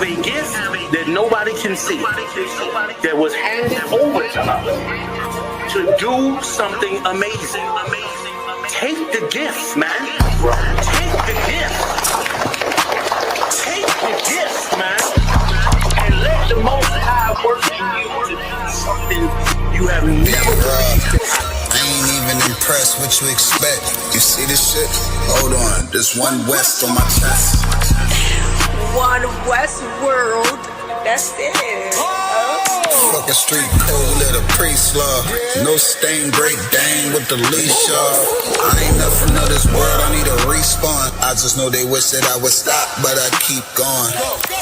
have a gift that nobody can see, that was handed over to us to do something amazing. Take the gift, man. Take the gift. Take the gift, man. And let the Most High work in you to do something you have never believed. I ain't even impressed what you expect. You see this shit? Hold on, there's one West on my chest. One West world. That's it. Fucking street code, let a priest love. No stain, great Dane with the leash off. I ain't nothing of this world, I need a respawn. I just know they wish that I would stop, but I keep going.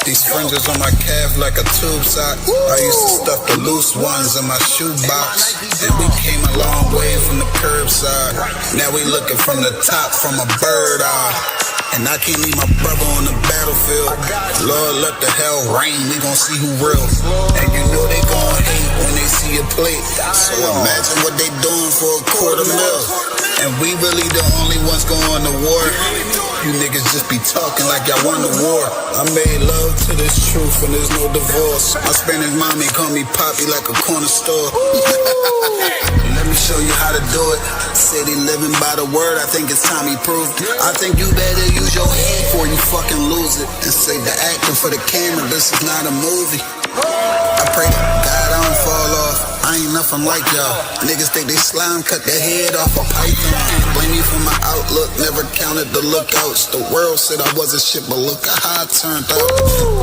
These fringes on my calf like a tube sock. I used to stuff the loose ones in my shoebox. And we came a long way from the curbside. Now we looking from the top from a bird eye. And I can't leave my brother on the battlefield. Lord, let the hell rain, we gon' see who real. And you know they gon' hate when they see a plate. So imagine what they doing for $250,000. And we really the only ones going to war. You niggas just be talking like y'all won the war. I made love to this truth and there's no divorce. My Spanish mommy call me Poppy like a corner store. Let me show you how to do it. City living by the word, I think it's time he proved. I think you better use your head before you fucking lose it. And save the acting for the camera, this is not a movie. I pray to God I don't fall off. I ain't nothing like y'all. Niggas think they slime, cut their head off a python. Blame me for my outlook, never counted the lookouts. The world said I wasn't shit, but look how I turned out.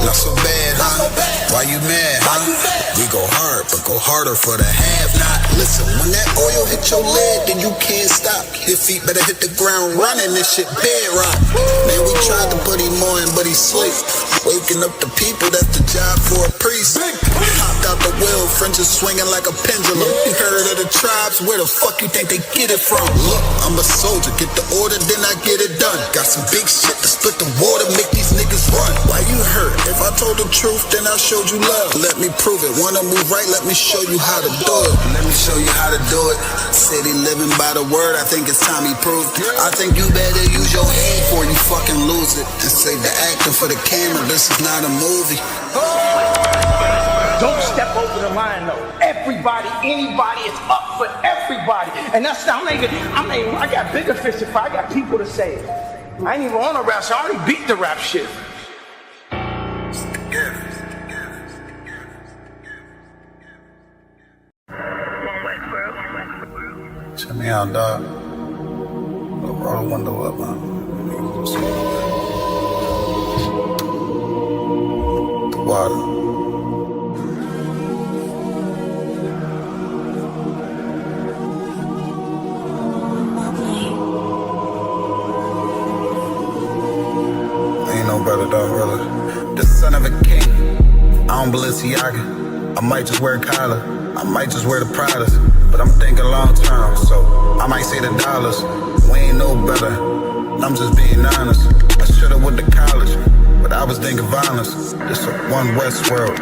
Not so bad, huh? Why you mad, huh? We go hard, but go harder for the have-not. Listen, when that oil hit your leg, then you can't stop. Your feet better hit the ground running, this shit bedrock. Man, we tried to put him on, but he sleep. Waking up the people, that's the job for a priest. Hopped out the wheel, French is swinging like a pendulum. You heard of the tribes, where the fuck you think they get it from? Look, I'm a soldier, get the order, then I get it done. Got some big shit to split the water, make these niggas run. Why you hurt? If I told the truth, then I showed you love. Let me prove it, wanna move right, let me show you how to do it. Let me show you how to do it. City living by the word, I think it's time he proved. I think you better use your head before you fucking lose it. And save the acting for the camera, this is not a movie. Don't step over the line though. Everybody, anybody, it's up for everybody. And that's not, I got bigger fish to fry. I got people to say it. I ain't even on a rap, so I already beat the rap shit. Check me out, dog. Roll the window up, man. The water. Ain't no better, dog, brother. The son of a king. I don't Balenciaga. I might just wear a collar. I might just wear the Pradas. But I'm thinking long term, so I might say the dollars. We ain't no better, I'm just being honest. I should've went to college, but I was thinking violence. This a one West world,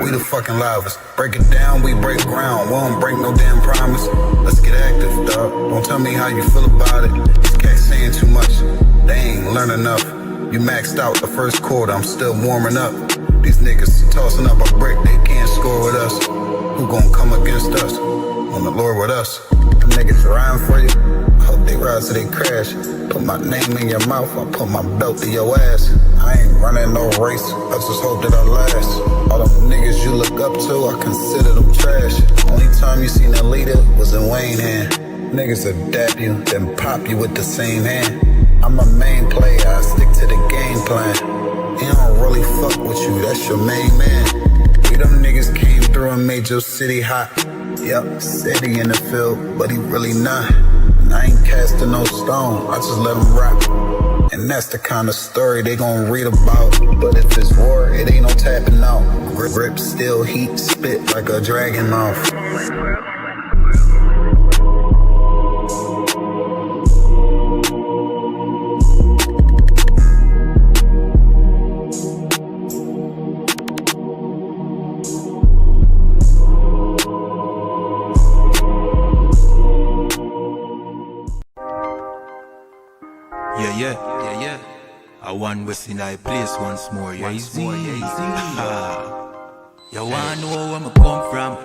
we the fucking livest. Break it down, we break ground, we don't break no damn promise. Let's get active, dog, don't tell me how you feel about it. These cats saying too much, they ain't learn enough. You maxed out the first quarter, I'm still warming up. These niggas tossing up a brick, they can't score with us. Who gon' come against us? On the Lord with us. Them niggas riding for you, I hope they rise till they crash. Put my name in your mouth, I put my belt to your ass. I ain't running no race, I just hope that I last. All them niggas you look up to, I consider them trash. Only time you seen a leader was in Wayne hand. Niggas will dap you, then pop you with the same hand. I'm a main player, I stick to the game plan. He don't really fuck with you, that's your main man. We them niggas came through and made your city hot. Yup, said he in the field, but he really not. And I ain't casting no stone, I just let him rock. And that's the kind of story they gon' read about. But if it's war, it ain't no tapping out. Grip still heat, spit like a dragon mouth. Yeah. I want West in I place once more. Yeah, easy. You wanna know where I come from?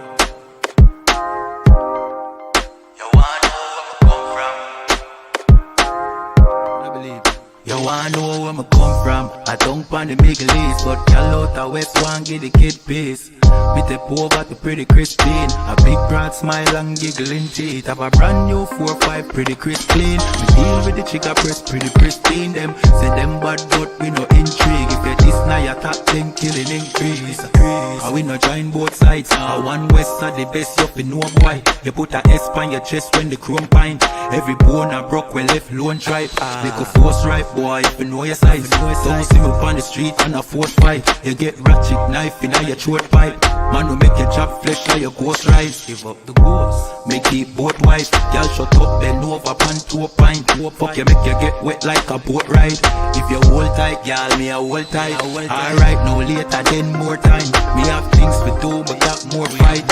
You wanna know where I come from? I believe. You wanna know where I come from? I don't pan the Middle East, but y'all out the West one give the kid peace. Me take over to pretty Christine. A big broad smile and giggling teeth. Have a brand new 4-5 pretty crisp clean. We deal with the chica press pretty pristine. Them say them bad but we no intrigue. If you this now you top then killing increase. And we no join both sides. One West are the best you fi know boy. You put a S on your chest when the chrome pint. Every bone a broke we left lone tribe. Make a force right boy if you know your size. Don't see me on the street on a 4-5. You get ratchet knife in your throat pipe. Man who make your job flesh like your ghost rise. Give up the ghost, make it both wise. Y'all shut up, bend over, pan to a pint. Fuck you, make you get wet like a boat ride. If you hold tight, y'all, me a hold tight. Alright, no later, then more time. Me have things to do, but got more fight.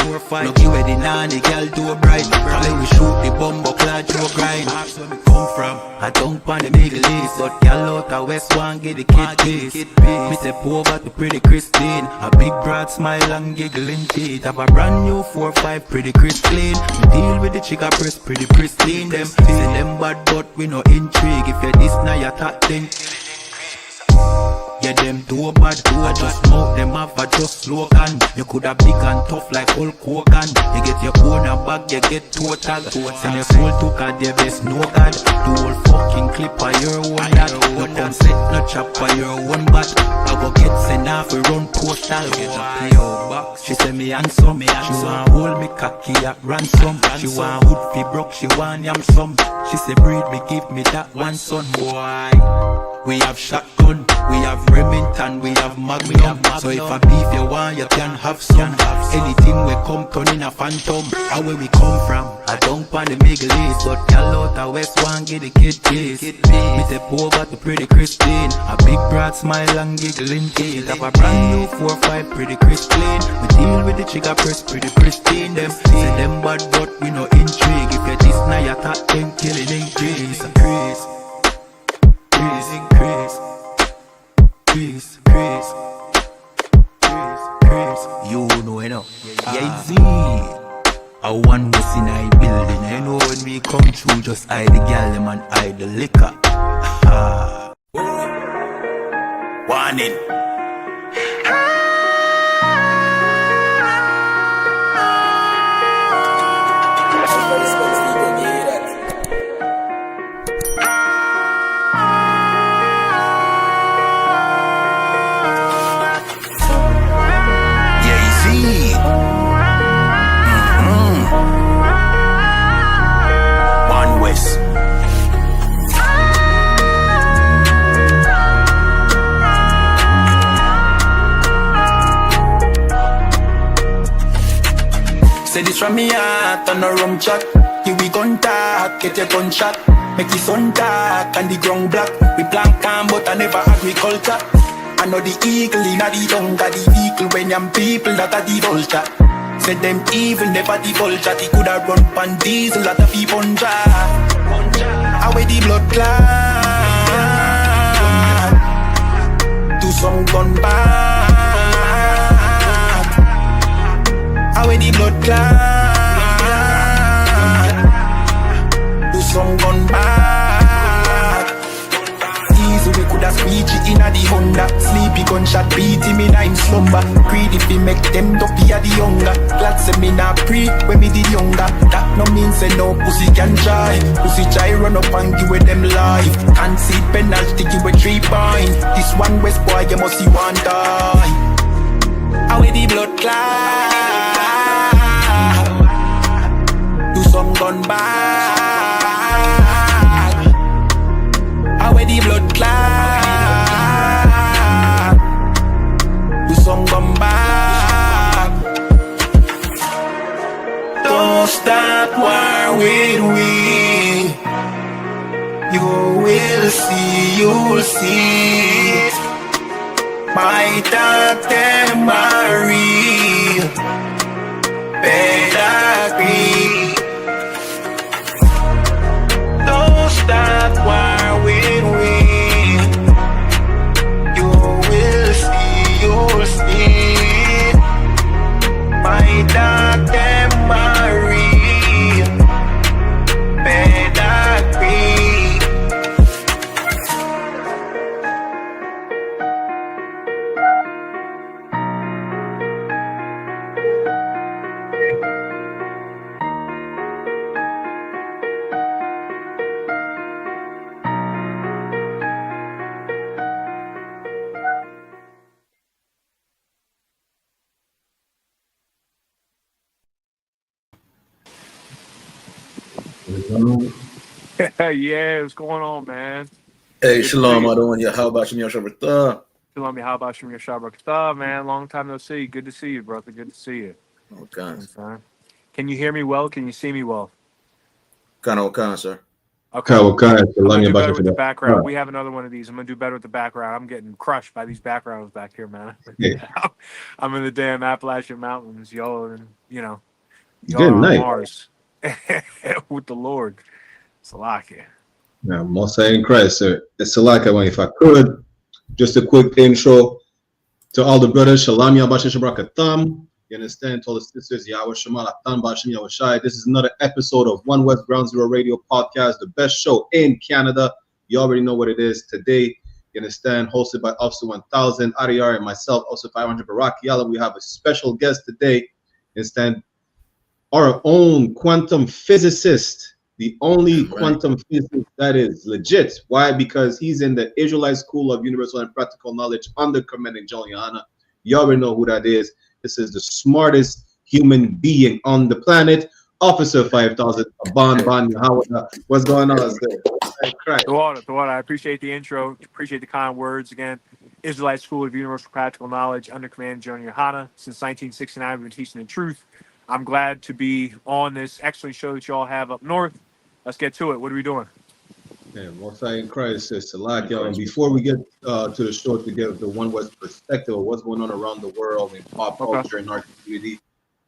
Look you at the nanny, girl, do a bright. When we shoot the bumbo clad, you a grind. That's where me come from. I don't pan the Middle East, but y'all out the West one, get the kid piece. Me step over to pretty Christine. A big broad smile and giggling teeth. Have a brand new 4-5 pretty crisp clean. We deal with the chica press pretty pristine. Them say them bad but we no intrigue. If you this now you talk then yeah, them too bad, I just smoke them off, I just slogan. You coulda big and tough like Hulk Hogan. You get your own a bag, you get total. Send your soul to God, the best no God. The whole fucking clip of your own that. No consent, no chop for your own bat. I go get sent off, we run postal. Get a PO box. She say me handsome, she want hold me cocky at ransom. She want hood fi broke, she want yam some. She say breed me, give me that one son, boy. We have shotgun, we have Remington, we have Magnum. So if a beef you want, you can have some. Anything we come turn in a phantom. And where we come from, I don't pan the Middle East, but y'all out the West one get the kid piece. Me step over to pretty Christine. A big broad smile and giggling teeth. Have a brand new 4-5 pretty crisp clean. We deal with the chica press pretty pristine. Them say them bad but we no intrigue. If you this now you talk then killing increase. Increase. You know, yeah, Z. I one was in a building. You know when we come through, just hide the gal them and hide the liquor. Warning. Say this from me heart on a rum chat. Here we contact, get your gunshot. Make the sun dark and the ground black. We plant calm but I never agriculture. I know the eagle in the younger the vehicle when young people that are the vulture. Say them evil never the vulture. They coulda run pan diesel that a people away the blood clot. Do some gun back. Away the blood clot. Do some gun back. Easy we coulda squeegee inna the Honda. Sleepy gunshot beat him inna him slumber. Greedy fi make them dopey a the younger. Glad say me nah pre when me the younger. That no mean say no pussy can try. Pussy try run up and give with them life. Can't see penalty give with 3 points. This one West boy you must see one die. Away the blood clot. Do some gun back. Away the blood clot. Do some gun back. Don't stop war with we. You will see, you'll see. My thought them are real. Better agree. Don't stop war with we. Yeah, what's going on, man? Hey, Good to see Shalom, you. Adonia. How about you, Shabbat? Shalom, how about you, Shabbat, man? Long time no see. Good to see you, brother. Good to see you. Okay. Okay. Can you hear me well? Can you see me well? Kind, sir. Okay. Kawakaya, I'm gonna Salami do better with the Abashishaba. background. We have another one of these. I'm gonna do better with the background. I'm getting crushed by these backgrounds back here, man. Hey, I'm in the damn Appalachian Mountains, y'all, and it's y'all are getting on nice. Mars with the Lord. Salakia. Yeah, Mosai in Christ, sir. It's Salaka. If I could, just a quick intro to all the brothers. Shalami Abashishaba. You understand? To all the sisters, Yahweh Shemal Atan Bashim Yahweh Shai. This is another episode of One West Ground Zero Radio Podcast, the best show in Canada. You already know what it is today. You understand? Hosted by Officer 1000, Ariyar, and myself, also 500 Barak Yala. We have a special guest today. You understand? Our own quantum physicist, the only Right. quantum physicist that is legit. Why? Because he's in the Israelite School of Universal and Practical Knowledge under Commanding John YAHANNA. You already know who that is. This is the smartest human being on the planet. Officer 5000, Ahban, YAHANNA. What's going on, sir? Christ. The water. I appreciate the intro. Appreciate the kind words again. Israelite School of Universal Practical Knowledge under Command John YAHANNA. Since 1969, we've been teaching the truth. I'm glad to be on this excellent show that you all have up north. Let's get to it. What are we doing? Yeah, Mosai in Christ, sister. Like, y'all. And before we get to the show to get the One West perspective of what's going on around the world in pop Okay. culture and our community,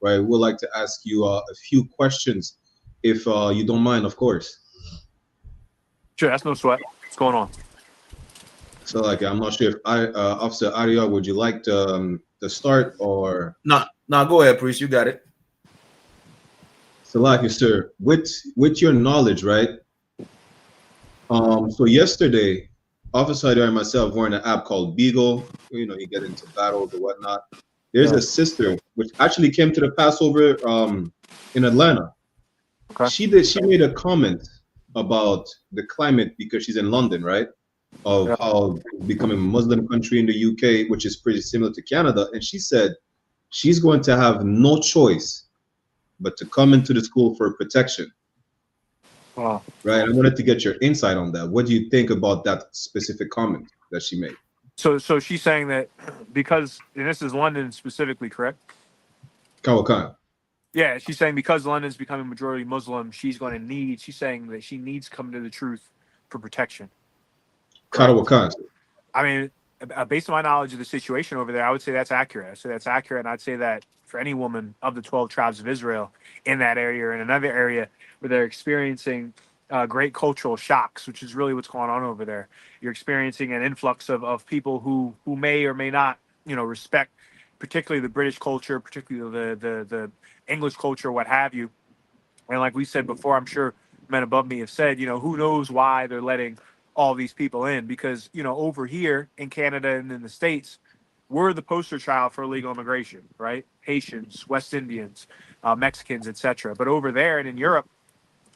right? We'd like to ask you a few questions, if you don't mind, of course. Sure, that's no sweat. What's going on? So, like, I'm not sure if Officer Aria, would you like to start or? No, go ahead, priest. You got it. So, like, sir, with your knowledge, right? So yesterday, Officer Aria and myself were in an app called Beagle. You know, you get into battles or whatnot. There's a sister which actually came to the Passover in Atlanta. Okay. She made a comment about the climate because she's in London, right? Of how becoming a Muslim country in the UK, which is pretty similar to Canada. And she said she's going to have no choice but to come into the school for protection. Wow. Right. I wanted to get your insight on that. What do you think about that specific comment that she made? So she's saying that because, and this is London specifically, correct? Kawakan. Yeah, she's saying because London's becoming majority Muslim, she's saying that she needs to come to the truth for protection. Kawakan. I mean, based on my knowledge of the situation over there, I would say that's accurate. And I'd say that for any woman of the 12 tribes of Israel in that area or in another area where they're experiencing great cultural shocks, which is really what's going on over there. You're experiencing an influx of people who may or may not, respect particularly the British culture, particularly the English culture, what have you. And like we said before, I'm sure men above me have said, who knows why they're letting all these people in, because over here in Canada and in the States, we're the poster child for illegal immigration, right? Haitians, West Indians, Mexicans, etc. But over there and in Europe,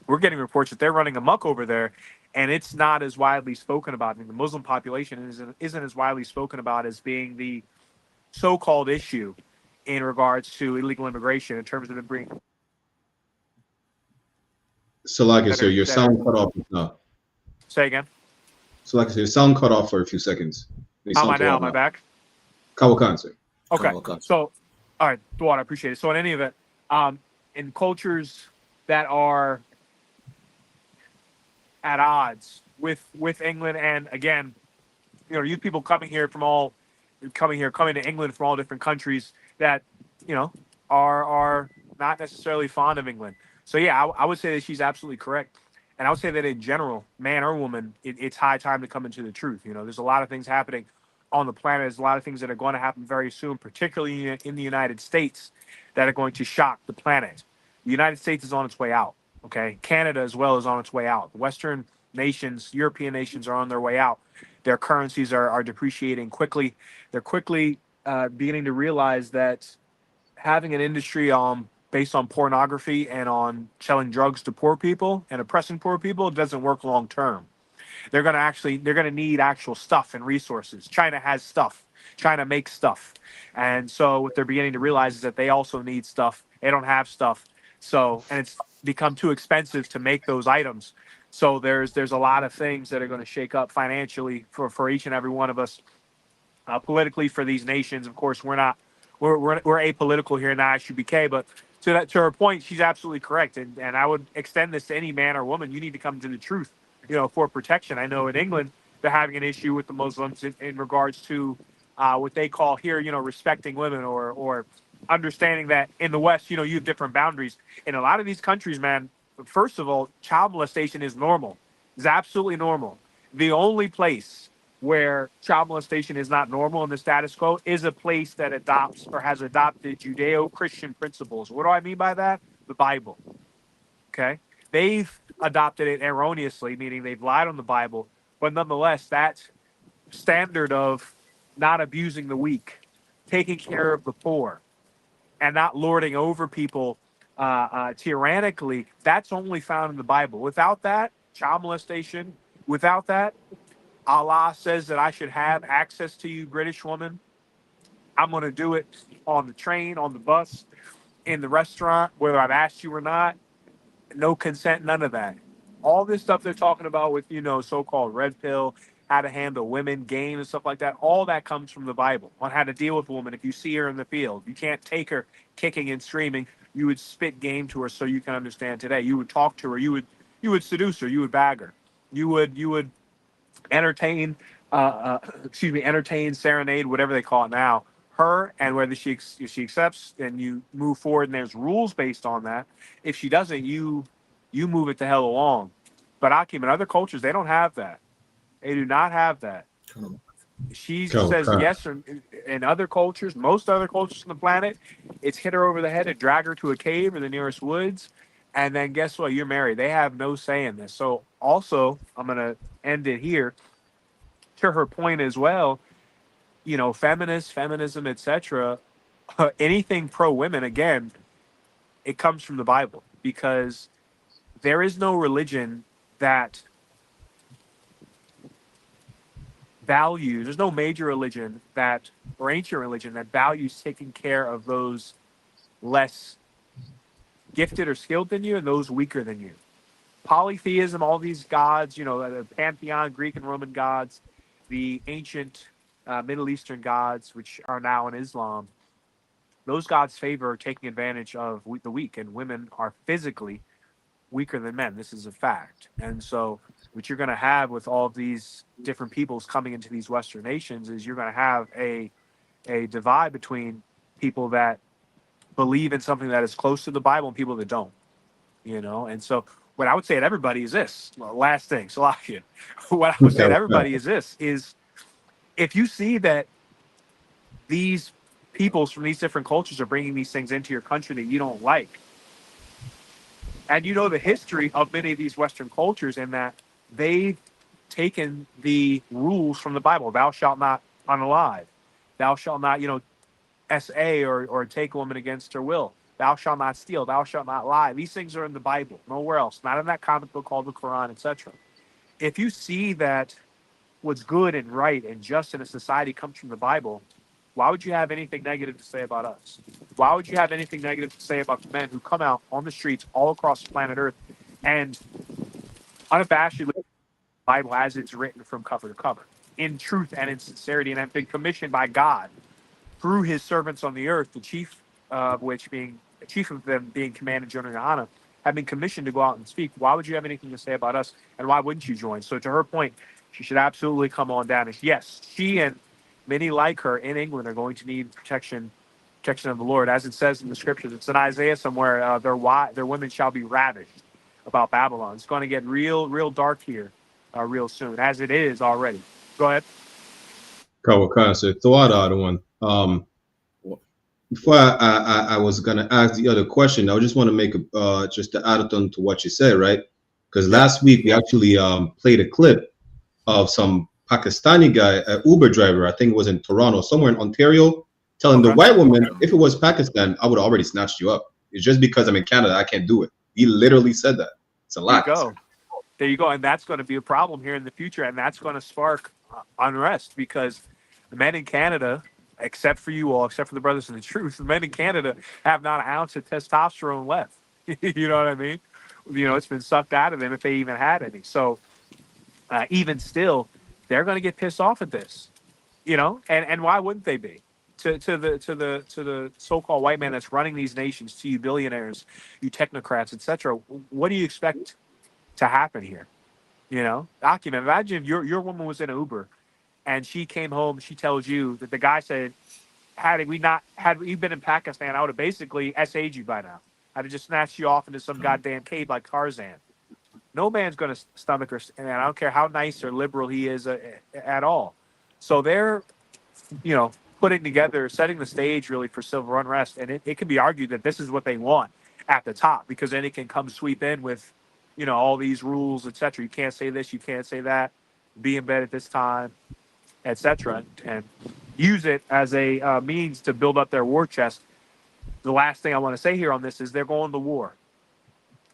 we're getting reports that they're running amok over there, and it's not as widely spoken about. I mean, the Muslim population isn't as widely spoken about as being the so-called issue in regards to illegal immigration in terms of it bringing. So, like I said, your sound cut off now. Say again. So, like I said, your sound cut off for a few seconds. How am I now? Am I back? Kawakan, sir. Okay. Kawakan. So, all right, Dwight, I appreciate it. So, in any event, in cultures that are at odds with England, and again, you people coming to England from all different countries that are not necessarily fond of England. So yeah, I would say that she's absolutely correct, and I would say that in general, man or woman, it's high time to come into the truth. There's a lot of things happening on the planet. There's a lot of things that are going to happen very soon, particularly in the United States, that are going to shock the planet. The United States is on its way out. Okay, Canada as well is on its way out. The Western nations, European nations, are on their way out. Their currencies are depreciating quickly. They're quickly beginning to realize that having an industry based on pornography and on selling drugs to poor people and oppressing poor people doesn't work long term. They're going to need actual stuff and resources. China has stuff. China makes stuff. And so what they're beginning to realize is that they also need stuff. They don't have stuff. So, and it's become too expensive to make those items. So there's a lot of things that are going to shake up financially for each and every one of us, politically for these nations. Of course, we're apolitical here in the I.S.U.P.K, but to her point, she's absolutely correct. And I would extend this to any man or woman. You need to come to the truth, for protection. I know in England they're having an issue with the Muslims in regards to what they call here, respecting women or understanding that in the West, you have different boundaries. In a lot of these countries, man, first of all, child molestation is normal. It's absolutely normal. The only place where child molestation is not normal in the status quo is a place that adopts or has adopted Judeo-Christian principles. What do I mean by that? The Bible. Okay. They've adopted it erroneously, meaning they've lied on the Bible, but nonetheless, that standard of not abusing the weak, taking care of the poor, and not lording over people tyrannically, that's only found in the Bible. Without that, child molestation, without that, Allah says that I should have access to you, British woman. I'm going to do it on the train, on the bus, in the restaurant, whether I've asked you or not. No consent, none of that. All this stuff they're talking about with, so-called red pill, how to handle women, game and stuff like that, all that comes from the Bible on how to deal with a woman. If you see her in the field, you can't take her kicking and screaming. You would spit game to her so you can understand today. You would talk to her. You would seduce her. You would bag her. You would entertain, entertain, serenade, whatever they call it now, her, and whether if she accepts and you move forward and there's rules based on that. If she doesn't, you move it the hell along. But Akim, in other cultures, they don't have that. They do not have that. She says yes, or in other cultures, most other cultures on the planet, it's hit her over the head and drag her to a cave or the nearest woods. And then guess what? You're married. They have no say in this. So also, I'm going to end it here. To her point as well, feminism, etc., anything pro-women, again, it comes from the Bible, because there is no religion that values, there's no major religion or ancient religion that values taking care of those less gifted or skilled than you and those weaker than you. Polytheism, all these gods, the pantheon, Greek and Roman gods, the ancient Middle Eastern gods, which are now in Islam, those gods favor taking advantage of the weak, and women are physically weaker than men. This is a fact. And so what you're going to have with all of these different peoples coming into these Western nations is you're going to have a divide between people that believe in something that is close to the Bible and people that don't, And so what I would say to everybody is this. Well, last thing, Salakia. What I would say to everybody is this: is if you see that these peoples from these different cultures are bringing these things into your country that you don't like, and the history of many of these Western cultures, in that they've taken the rules from the Bible. Thou shalt not unalive. Thou shalt not, SA or take a woman against her will. Thou shalt not steal. Thou shalt not lie. These things are in the Bible, nowhere else, not in that comic book called the Quran, etc. If you see that what's good and right and just in a society comes from the Bible, why would you have anything negative to say about us? Why would you have anything negative to say about the men who come out on the streets all across planet Earth and unabashedly the Bible as it's written from cover to cover, in truth and in sincerity, and have been commissioned by God through his servants on the earth, the chief of them being Commander General YAHANNA, have been commissioned to go out and speak? Why would you have anything to say about us, and why wouldn't you join? So to her point, she should absolutely come on down. And yes, she and many like her in England are going to need protection of the Lord. As it says in the scriptures, it's in Isaiah somewhere, their women shall be ravished about Babylon. It's going to get real dark here real soon, as it is already. Go ahead. So throw out the other one. Before I was gonna ask the other question, I just want to make just to add on to what you said, right? Because last week we actually played a clip of some Pakistani guy, an Uber driver, I think it was in Toronto, somewhere in Ontario, telling the white woman, if it was Pakistan, I would have already snatched you up. It's just because I'm in Canada, I can't do it. He literally said that. It's a lot. There you go. And that's going to be a problem here in the future, and that's going to spark unrest, because the men in Canada, except for you all, except for the brothers in the truth, the men in Canada have not an ounce of testosterone left. You know what I mean? It's been sucked out of them if they even had any. So even still, they're going to get pissed off at this, and why wouldn't they be? To the so-called white man that's running these nations, to you billionaires, you technocrats, etc. What do you expect to happen here? Akim, imagine if your woman was in an Uber and she came home, she tells you that the guy said, had we been in Pakistan, I would have basically SA'd you by now. I'd have just snatched you off into some goddamn cave like Tarzan. No man's going to stomach her, and I don't care how nice or liberal he is at all. So they're, you know, putting together, setting the stage really for civil unrest, and it can be argued that this is what they want at the top, because then it can come sweep in with, all these rules, etc. You can't say this, you can't say that, be in bed at this time, etc., and use it as a means to build up their war chest. The last thing I want to say here on this is they're going to war.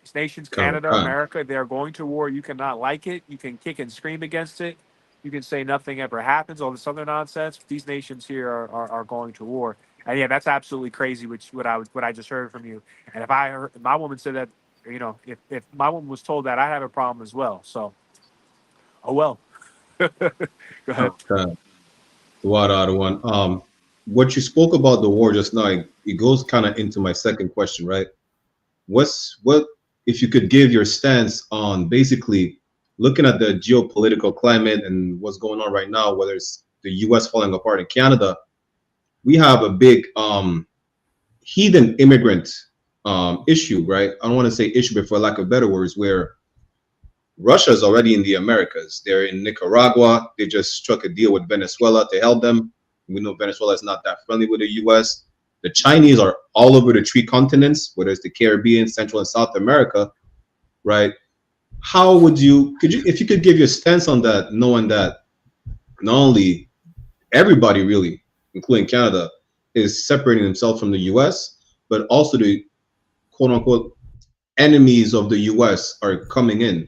These nations, Canada, Con. America, they are going to war. You cannot like it. You can kick and scream against it. You can say nothing ever happens, all this other nonsense. These nations here are going to war. And yeah, that's absolutely crazy, what I just heard from you. And if my woman said that, if my woman was told that, I'd have a problem as well. So, oh well. Go ahead. Con. The other one. What you spoke about the war just now, it goes kind of into my second question, right? What if you could give your stance on basically looking at the geopolitical climate and what's going on right now, whether it's the US falling apart in Canada, we have a big heathen immigrant issue, right? I don't want to say issue, but for lack of better words, where Russia is already in the Americas. They're in Nicaragua. They just struck a deal with Venezuela to help them. We know Venezuela is not that friendly with the US. The Chinese are all over the three continents, whether it's the Caribbean, Central and South America, right? How would if you could give your stance on that, knowing that not only everybody really, including Canada, is separating themselves from the US, but also the quote unquote enemies of the US are coming in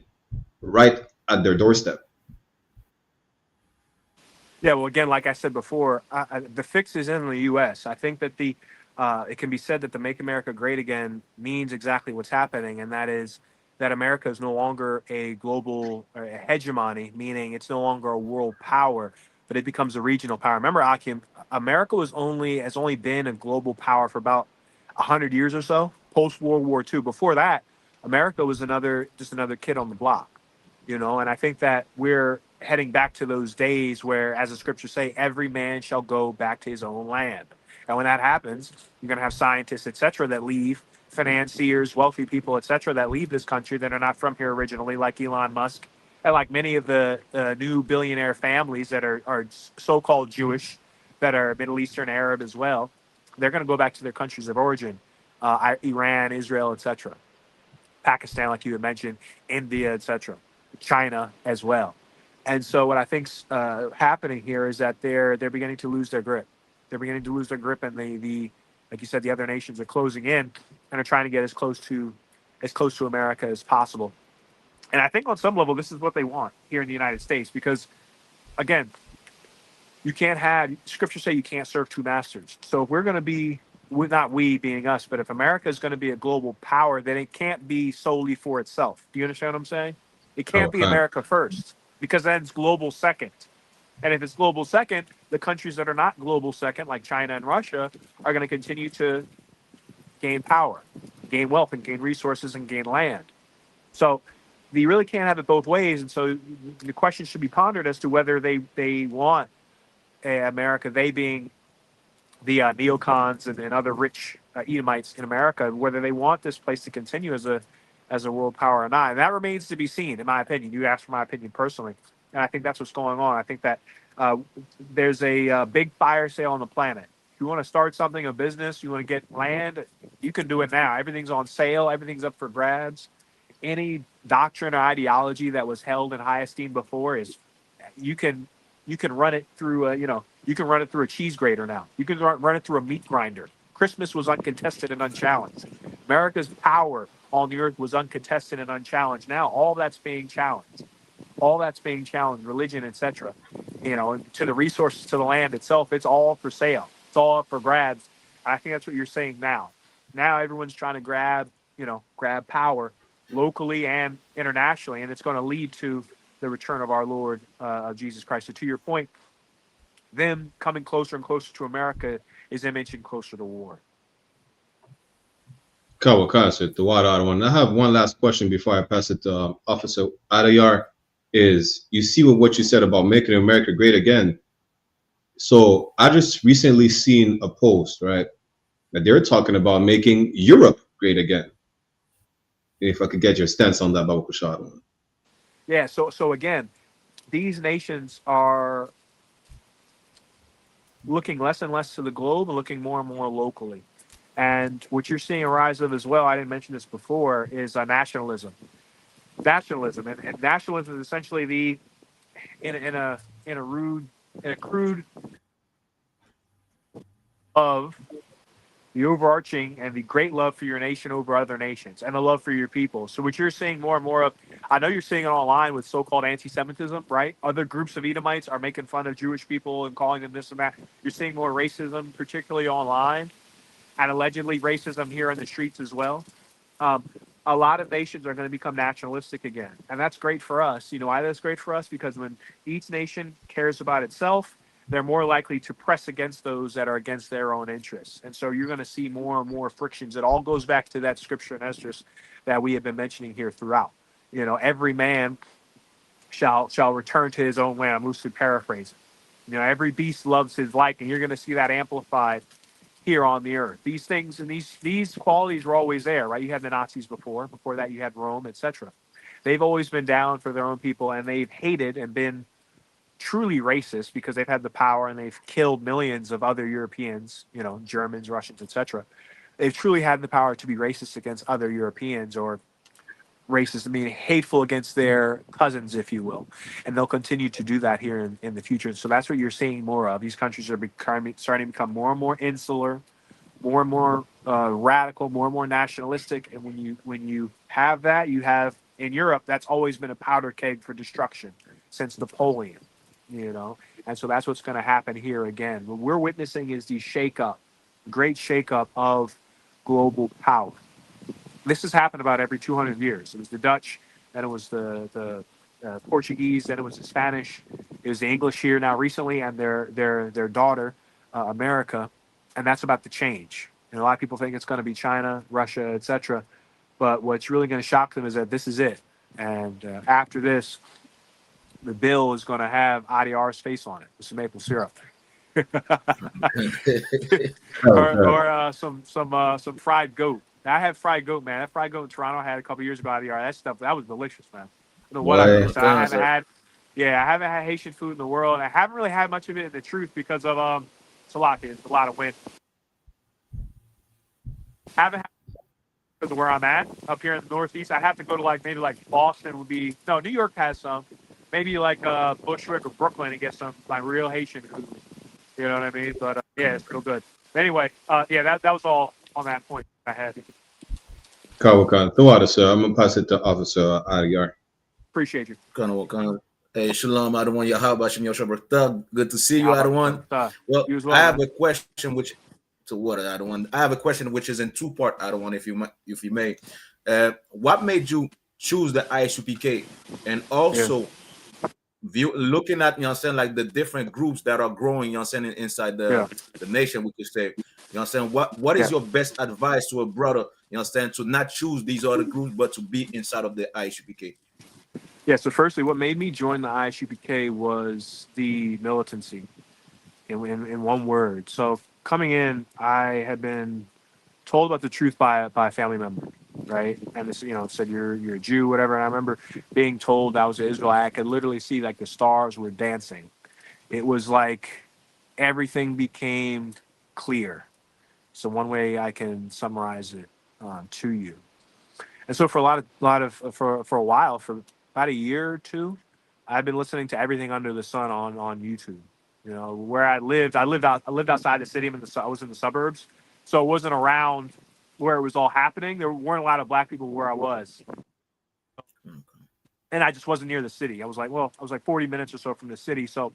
right at their doorstep. Yeah, well, again, like I said before, the fix is in the U.S. I think that it can be said that the "Make America Great Again" means exactly what's happening, and that is that America is no longer a global hegemony, meaning it's no longer a world power, but it becomes a regional power. Remember, Akim, America has only been a global power for about 100 years or so, post World War II. Before that, America was just another kid on the block. And I think that we're heading back to those days where, as the scriptures say, every man shall go back to his own land. And when that happens, you're going to have scientists, etc., that leave, financiers, wealthy people, etc., that leave this country that are not from here originally, like Elon Musk, and like many of the new billionaire families that are so-called Jewish, that are Middle Eastern Arab as well. They're going to go back to their countries of origin, Iran, Israel, etc., Pakistan, like you had mentioned, India, etc., China as well. And so what I think's happening here is that they're beginning to lose their grip. They're beginning to lose their grip, and the like you said, the other nations are closing in and are trying to get as close to America as possible. And I think on some level, this is what they want here in the United States, because again, you can't have scriptures say you can't serve two masters. So if we're going to be, not we being us, but if America is going to be a global power, then it can't be solely for itself. Do you understand what I'm saying? It can't be Okay. America first, because then it's global second. And if it's global second, the countries that are not global second, like China and Russia, are going to continue to gain power, gain wealth, and gain resources and gain land. So you really can't have it both ways. And so the question should be pondered as to whether they want America, they being the neocons and other rich Edomites in America, whether they want this place to continue as a world power or not. And that remains to be seen, in my opinion. You asked for my opinion personally. And I think that's what's going on. I think that there's a big fire sale on the planet. If you want to start something, a business, you want to get land, you can do it now. Everything's on sale. Everything's up for grabs. Any doctrine or ideology that was held in high esteem before is you can run it through you can run it through a cheese grater now. You can run it through a meat grinder. Christmas was uncontested and unchallenged. America's power on the earth was uncontested and unchallenged. Now all that's being challenged. All that's being challenged, religion, etc. To the resources, to the land itself, it's all for sale. It's all up for grabs. I think that's what you're saying now. Now everyone's trying to grab power, locally and internationally, and it's going to lead to the return of our Lord Jesus Christ. So to your point, them coming closer and closer to America is them inching closer to war. Kawakasa, the water out one. I have one last question before I pass it to Officer Adayar. Is you see what you said about making America great again? So I just recently seen a post, right, that they're talking about making Europe great again. If I could get your stance on that, Baba Kushad. Yeah. So again, these nations are looking less and less to the globe and looking more and more locally. And what you're seeing a rise of as well, I didn't mention this before, is nationalism. Nationalism, and nationalism is essentially the in a crude of the overarching and the great love for your nation over other nations and the love for your people. So what you're seeing more and more of, I know you're seeing it online with so-called anti-Semitism, right? Other groups of Edomites are making fun of Jewish people and calling them this and that. You're seeing more racism, particularly online, and allegedly racism here in the streets as well. A lot of nations are going to become nationalistic again, and that's great for us. You know why that's great for us? Because when each nation cares about itself, they're more likely to press against those that are against their own interests. And so you're going to see more and more frictions. It all goes back to that scripture in Esdras that we have been mentioning here throughout. You know, every man shall return to his own land. I'm loosely paraphrasing. You know, every beast loves his like, and you're going to see that amplified here on the earth. These things and these qualities were always there, right? You had the Nazis before that you had Rome, etc. They've always been down for their own people, and they've hated and been truly racist because they've had the power and they've killed millions of other Europeans, you know, Germans, Russians, etc. They've truly had the power to be racist against other Europeans, or racist, meaning hateful against their cousins, if you will. And they'll continue to do that here in the future. So that's what you're seeing more of. These countries are starting to become more and more insular, more and more radical, more and more nationalistic. And when you have that, you have in Europe, that's always been a powder keg for destruction since Napoleon, you know. And so that's what's going to happen here again. What we're witnessing is the great shakeup of global power. This has happened about every 200 years. It was the Dutch, then it was the Portuguese, then it was the Spanish, it was the English here now recently, and their daughter, America, and that's about to change. And a lot of people think it's going to be China, Russia, etc. But what's really going to shock them is that this is it. And after this, the bill is going to have IDR's face on it with some maple syrup. or some fried goat. I had fried goat, man. That fried goat in Toronto I had a couple years ago. That stuff, that was delicious, man. I don't know what I missed. I haven't had Haitian food in the world. I haven't really had much of it in the truth because of it's a lot of wind. Haven't had because of where I'm at up here in the Northeast. I have to go to maybe Boston would be no. New York has some. Maybe Bushwick or Brooklyn and get some real Haitian food. You know what I mean? But yeah, it's real good. Anyway, that was all on that point I had. Kawakan, the water, sir. I'm gonna pass it to Officer Adayar. Appreciate you. Hey, Shalom, Adawan, Yahabashim Yoshabrak. Good to see you, Adawan. Well, I have a question which I have a question which is in two-part, Adawan, if you may. What made you choose the I.S.U.P.K? And also looking at, the different groups that are growing, inside the nation, we could say, what is your best advice to a brother, to not choose these other groups, but to be inside of the I.S.U.P.K? Yeah, so firstly, what made me join the I.S.U.P.K was the militancy, in one word. So coming in, I had been told about the truth by a family member, right? And this, said you're a Jew, whatever. And I remember being told I was an Israelite. I could literally see the stars were dancing. It was like everything became clear. So one way I can summarize it to you. And so for for a while, for about a year or two, I've been listening to everything under the sun on YouTube. Where I lived outside the city. I was in the suburbs, so it wasn't around where it was all happening. There weren't a lot of black people where I was, and I just wasn't near the city. I was like 40 minutes or so from the city, so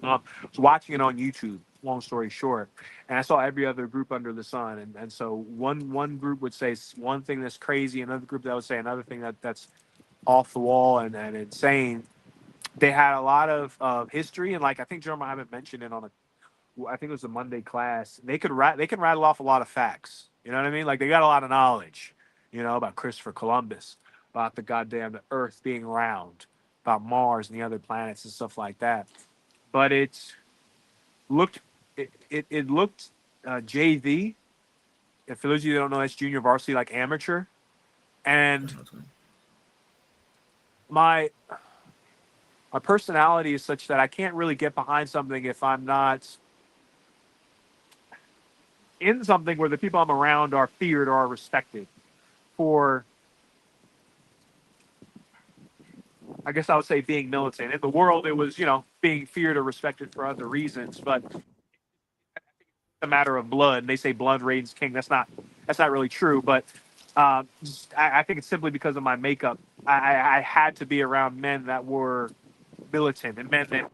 I was watching it on YouTube. long story short. And I saw every other group under the sun. And so one group would say one thing that's crazy, another group that would say another thing that's off the wall and insane. They had a lot of history, and like I think Jeremiah haven't mentioned it on I think it was a Monday class. They can rattle off a lot of facts. You know what I mean? Like they got a lot of knowledge, about Christopher Columbus, about the Earth being round, about Mars and the other planets and stuff like that. But looked it looked JV. And for those of you that don't know, that's junior varsity, like amateur. And my personality is such that I can't really get behind something if I'm not in something where the people I'm around are feared or are respected for, I guess I would say, being militant. In the world, it was, being feared or respected for other reasons, but it's a matter of blood. And they say blood reigns king. That's not really true, but I think it's simply because of my makeup. I had to be around men that were militant and men that,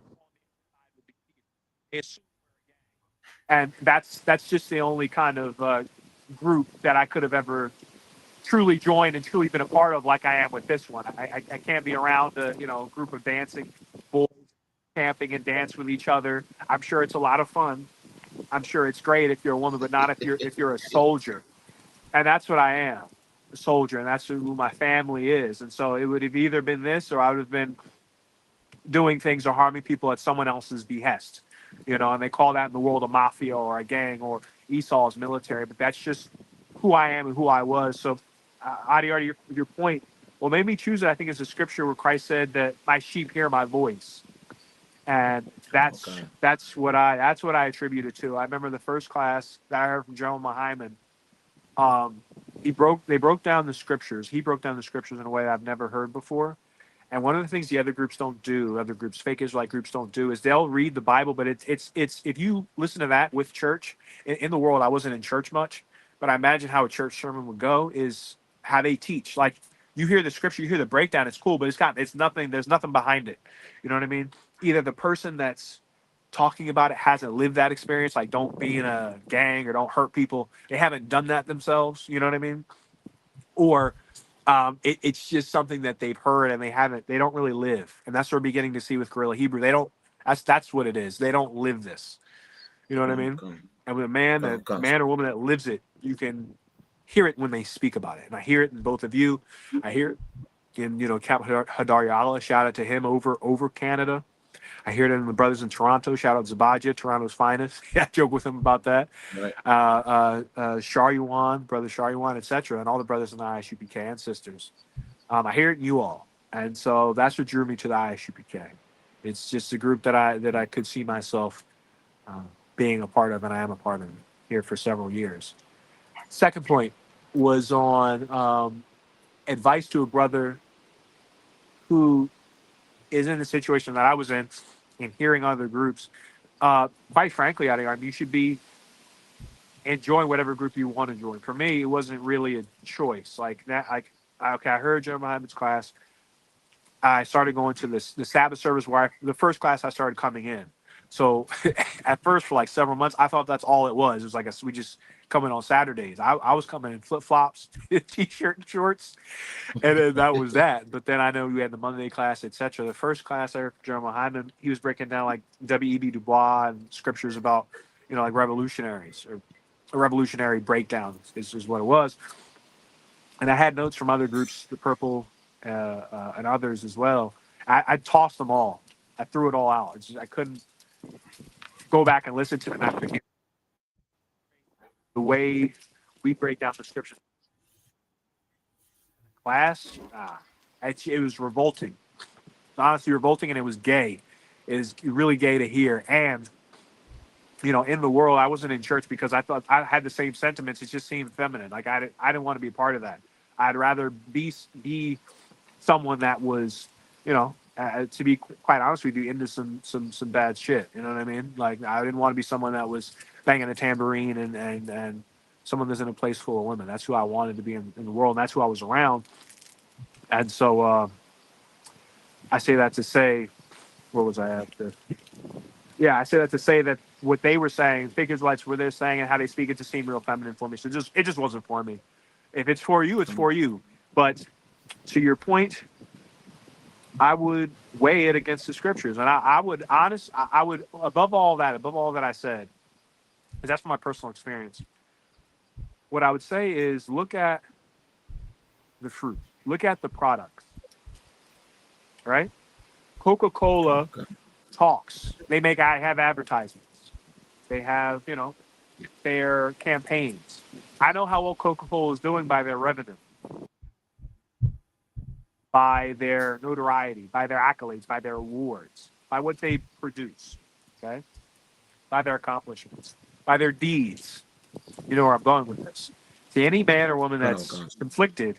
and that's just the only kind of group that I could have ever truly joined and truly been a part of, like I am with this one. I can't be around a group of dancing boys camping and dance with each other. I'm sure it's a lot of fun. I'm sure it's great if you're a woman, but not if you're a soldier. And that's what I am, a soldier, and that's who my family is. And so it would have either been this, or I would have been doing things or harming people at someone else's behest. And they call that in the world a mafia or a gang or Esau's military, but that's just who I am and who I was. So, Adi, your point, what made me choose it, I think, is a scripture where Christ said that my sheep hear my voice. And that's what I attribute it to. I remember the first class that I heard from Jeremiah Hyman. They broke down the scriptures. He broke down the scriptures in a way that I've never heard before. And one of the things the other groups don't do, fake Israelite groups don't do, is they'll read the Bible, but it's if you listen to that with church, in the world, I wasn't in church much, but I imagine how a church sermon would go is how they teach. Like you hear the scripture, you hear the breakdown, it's cool, but it's nothing, there's nothing behind it. You know what I mean? Either the person that's talking about it hasn't lived that experience, like don't be in a gang or don't hurt people. They haven't done that themselves. You know what I mean? Or it's just something that they've heard and they don't really live. And that's what we're beginning to see with Guerrilla Hebrew. That's what it is. They don't live this. You know what I mean? And with a man or woman that lives it, you can hear it when they speak about it. And I hear it in both of you. I hear it in, Cap Hadariala, shout out to him over Canada. I hear it in the brothers in Toronto. Shout out Zabadia, Toronto's finest. I joke with him about that. Right. Sharyuan, brother Sharyuan, etc., and all the brothers in the I.S.U.P.K and sisters. I hear it in you all, and so that's what drew me to the I.S.U.P.K. It's just a group that I could see myself being a part of, and I am a part of here for several years. Second point was on advice to a brother who is in the situation that I was in and hearing other groups. Quite frankly, you should be enjoying whatever group you want to join. For me, it wasn't really a choice. I heard Jeremiah Hyman's class. I started going to the Sabbath service where the first class I started coming in. So at first, for like several months, I thought that's all it was. It was like we just come in on Saturdays. I was coming in flip-flops, t-shirt and shorts, and then that was that. But then I know we had the Monday class, etc. The first class I heard from Jeremiah Hyman, he was breaking down like W.E.B. Du Bois and scriptures about, like revolutionaries or a revolutionary breakdown is what it was. And I had notes from other groups, the Purple and others as well. I tossed them all. I threw it all out. I couldn't go back and listen to them after the way we break down the scriptures. Class, it was revolting. Honestly, revolting, and it was gay. It is really gay to hear. And, in the world, I wasn't in church because I thought I had the same sentiments. It just seemed feminine. Like I didn't want to be a part of that. I'd rather be someone that was, to be quite honest with you, into some bad shit. You know what I mean? Like I didn't want to be someone that was banging a tambourine and someone that's in a place full of women. That's who I wanted to be in the world. And that's who I was around. And so I say that to say, where was I at? I say that to say that, what they were saying, fake Israelites, what they're saying, and how they speak it to seem real feminine for me. So it just wasn't for me. If it's for you, it's for you. But to your point, I would weigh it against the scriptures, and I would above all that I said, because that's from my personal experience. What I would say is look at the fruit, look at the products, right? Coca-Cola talks. They have advertisements. They have, their campaigns. I know how well Coca-Cola is doing by their revenue, by their notoriety, by their accolades, by their awards, by what they produce, okay? By their accomplishments, by their deeds. You know where I'm going with this. See, any man or woman that's conflicted,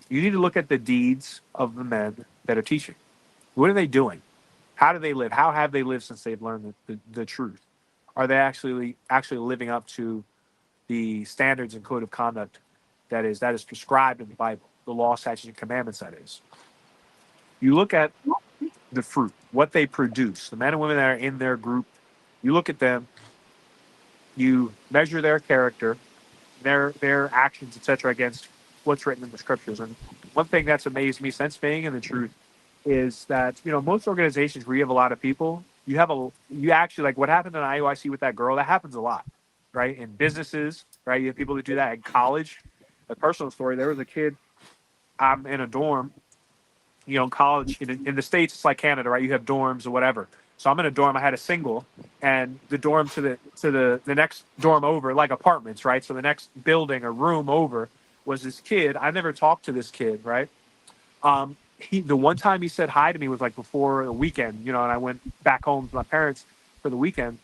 you need to look at the deeds of the men that are teaching. What are they doing? How do they live? How have they lived since they've learned the truth? Are they actually living up to the standards and code of conduct that is prescribed in the Bible, the law, statutes, and commandments, that is? You look at the fruit, what they produce, the men and women that are in their group, you look at them, you measure their character, their actions, etc., against what's written in the scriptures. And one thing that's amazed me since being in the truth is that, most organizations where you have a lot of people, you actually, like what happened in IUIC with that girl, that happens a lot, right? In businesses, right? You have people that do that in college. A personal story, there was a kid, I'm in a dorm, college in the States, it's like Canada, right? You have dorms or whatever. So I'm in a dorm, I had a single, and the dorm to the next dorm over, like apartments, right? So the next building or room over was this kid. I never talked to this kid, right? The one time he said hi to me was like before the weekend, and I went back home to my parents for the weekend,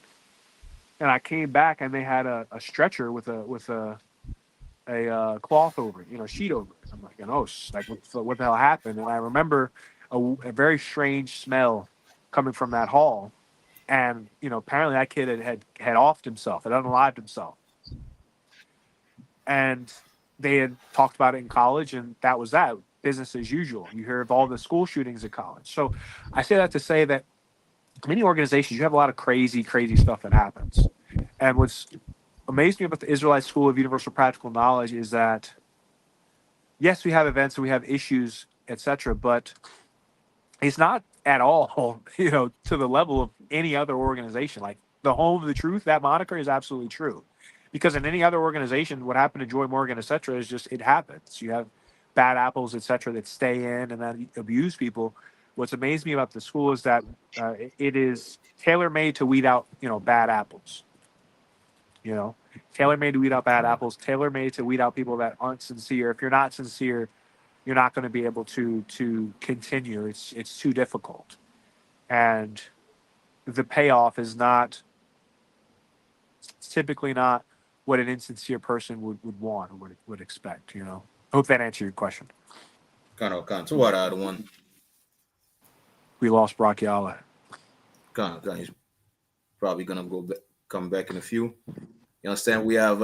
and I came back and they had a stretcher with a cloth over it, sheet over it. I'm like, like what the hell happened? And I remember a very strange smell coming from that hall, and apparently that kid had offed himself, had unalived himself, and they had talked about it in college, and that was that. Business as usual. You hear of all the school shootings at college. So I say that to say that many organizations, you have a lot of crazy stuff that happens. And what's amazed me about the Israelite School of Universal Practical Knowledge is that, yes, we have events and we have issues, etc., but it's not at all, to the level of any other organization. Like the Home of the Truth, that moniker is absolutely true. Because in any other organization, what happened to Joy Morgan, etc., is just, it happens. You have bad apples, etc., that stay in and then abuse people. What's amazed me about the school is that it is tailor-made to weed out, bad apples. Tailor-made to weed out bad apples, tailor-made to weed out people that aren't sincere. If you're not sincere, you're not going to be able to continue. It's too difficult. And the payoff is not, it's typically not what an insincere person would want or would expect, I hope that answered your question. So what other one? We lost Brachiala. He's probably gonna come back in a few. You understand? We have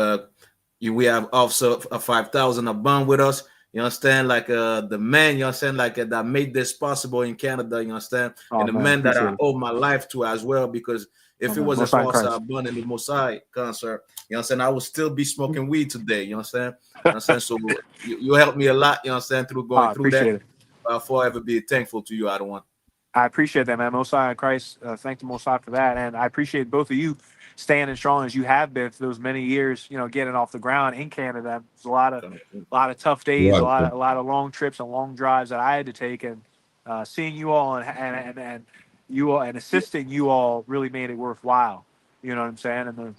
Officer 5,000 Ahban with us. You understand? Like the man, you understand, like that made this possible in Canada, you understand? And the man that I owe my life to as well, because if it wasn't for Officer Ahban and the Mosai concert, you understand, I would still be smoking weed today, you understand? So you helped me a lot, you understand, through going through that. I'll forever be thankful to you, Adawan. I appreciate that, man. Mosai and Christ, thank the Mosai for that. And I appreciate both of you standing strong as you have been for those many years, getting off the ground in Canada. There's a lot of tough days, a lot of long trips and long drives that I had to take, and seeing you all and you all and assisting you all really made it worthwhile. You know what I'm saying? And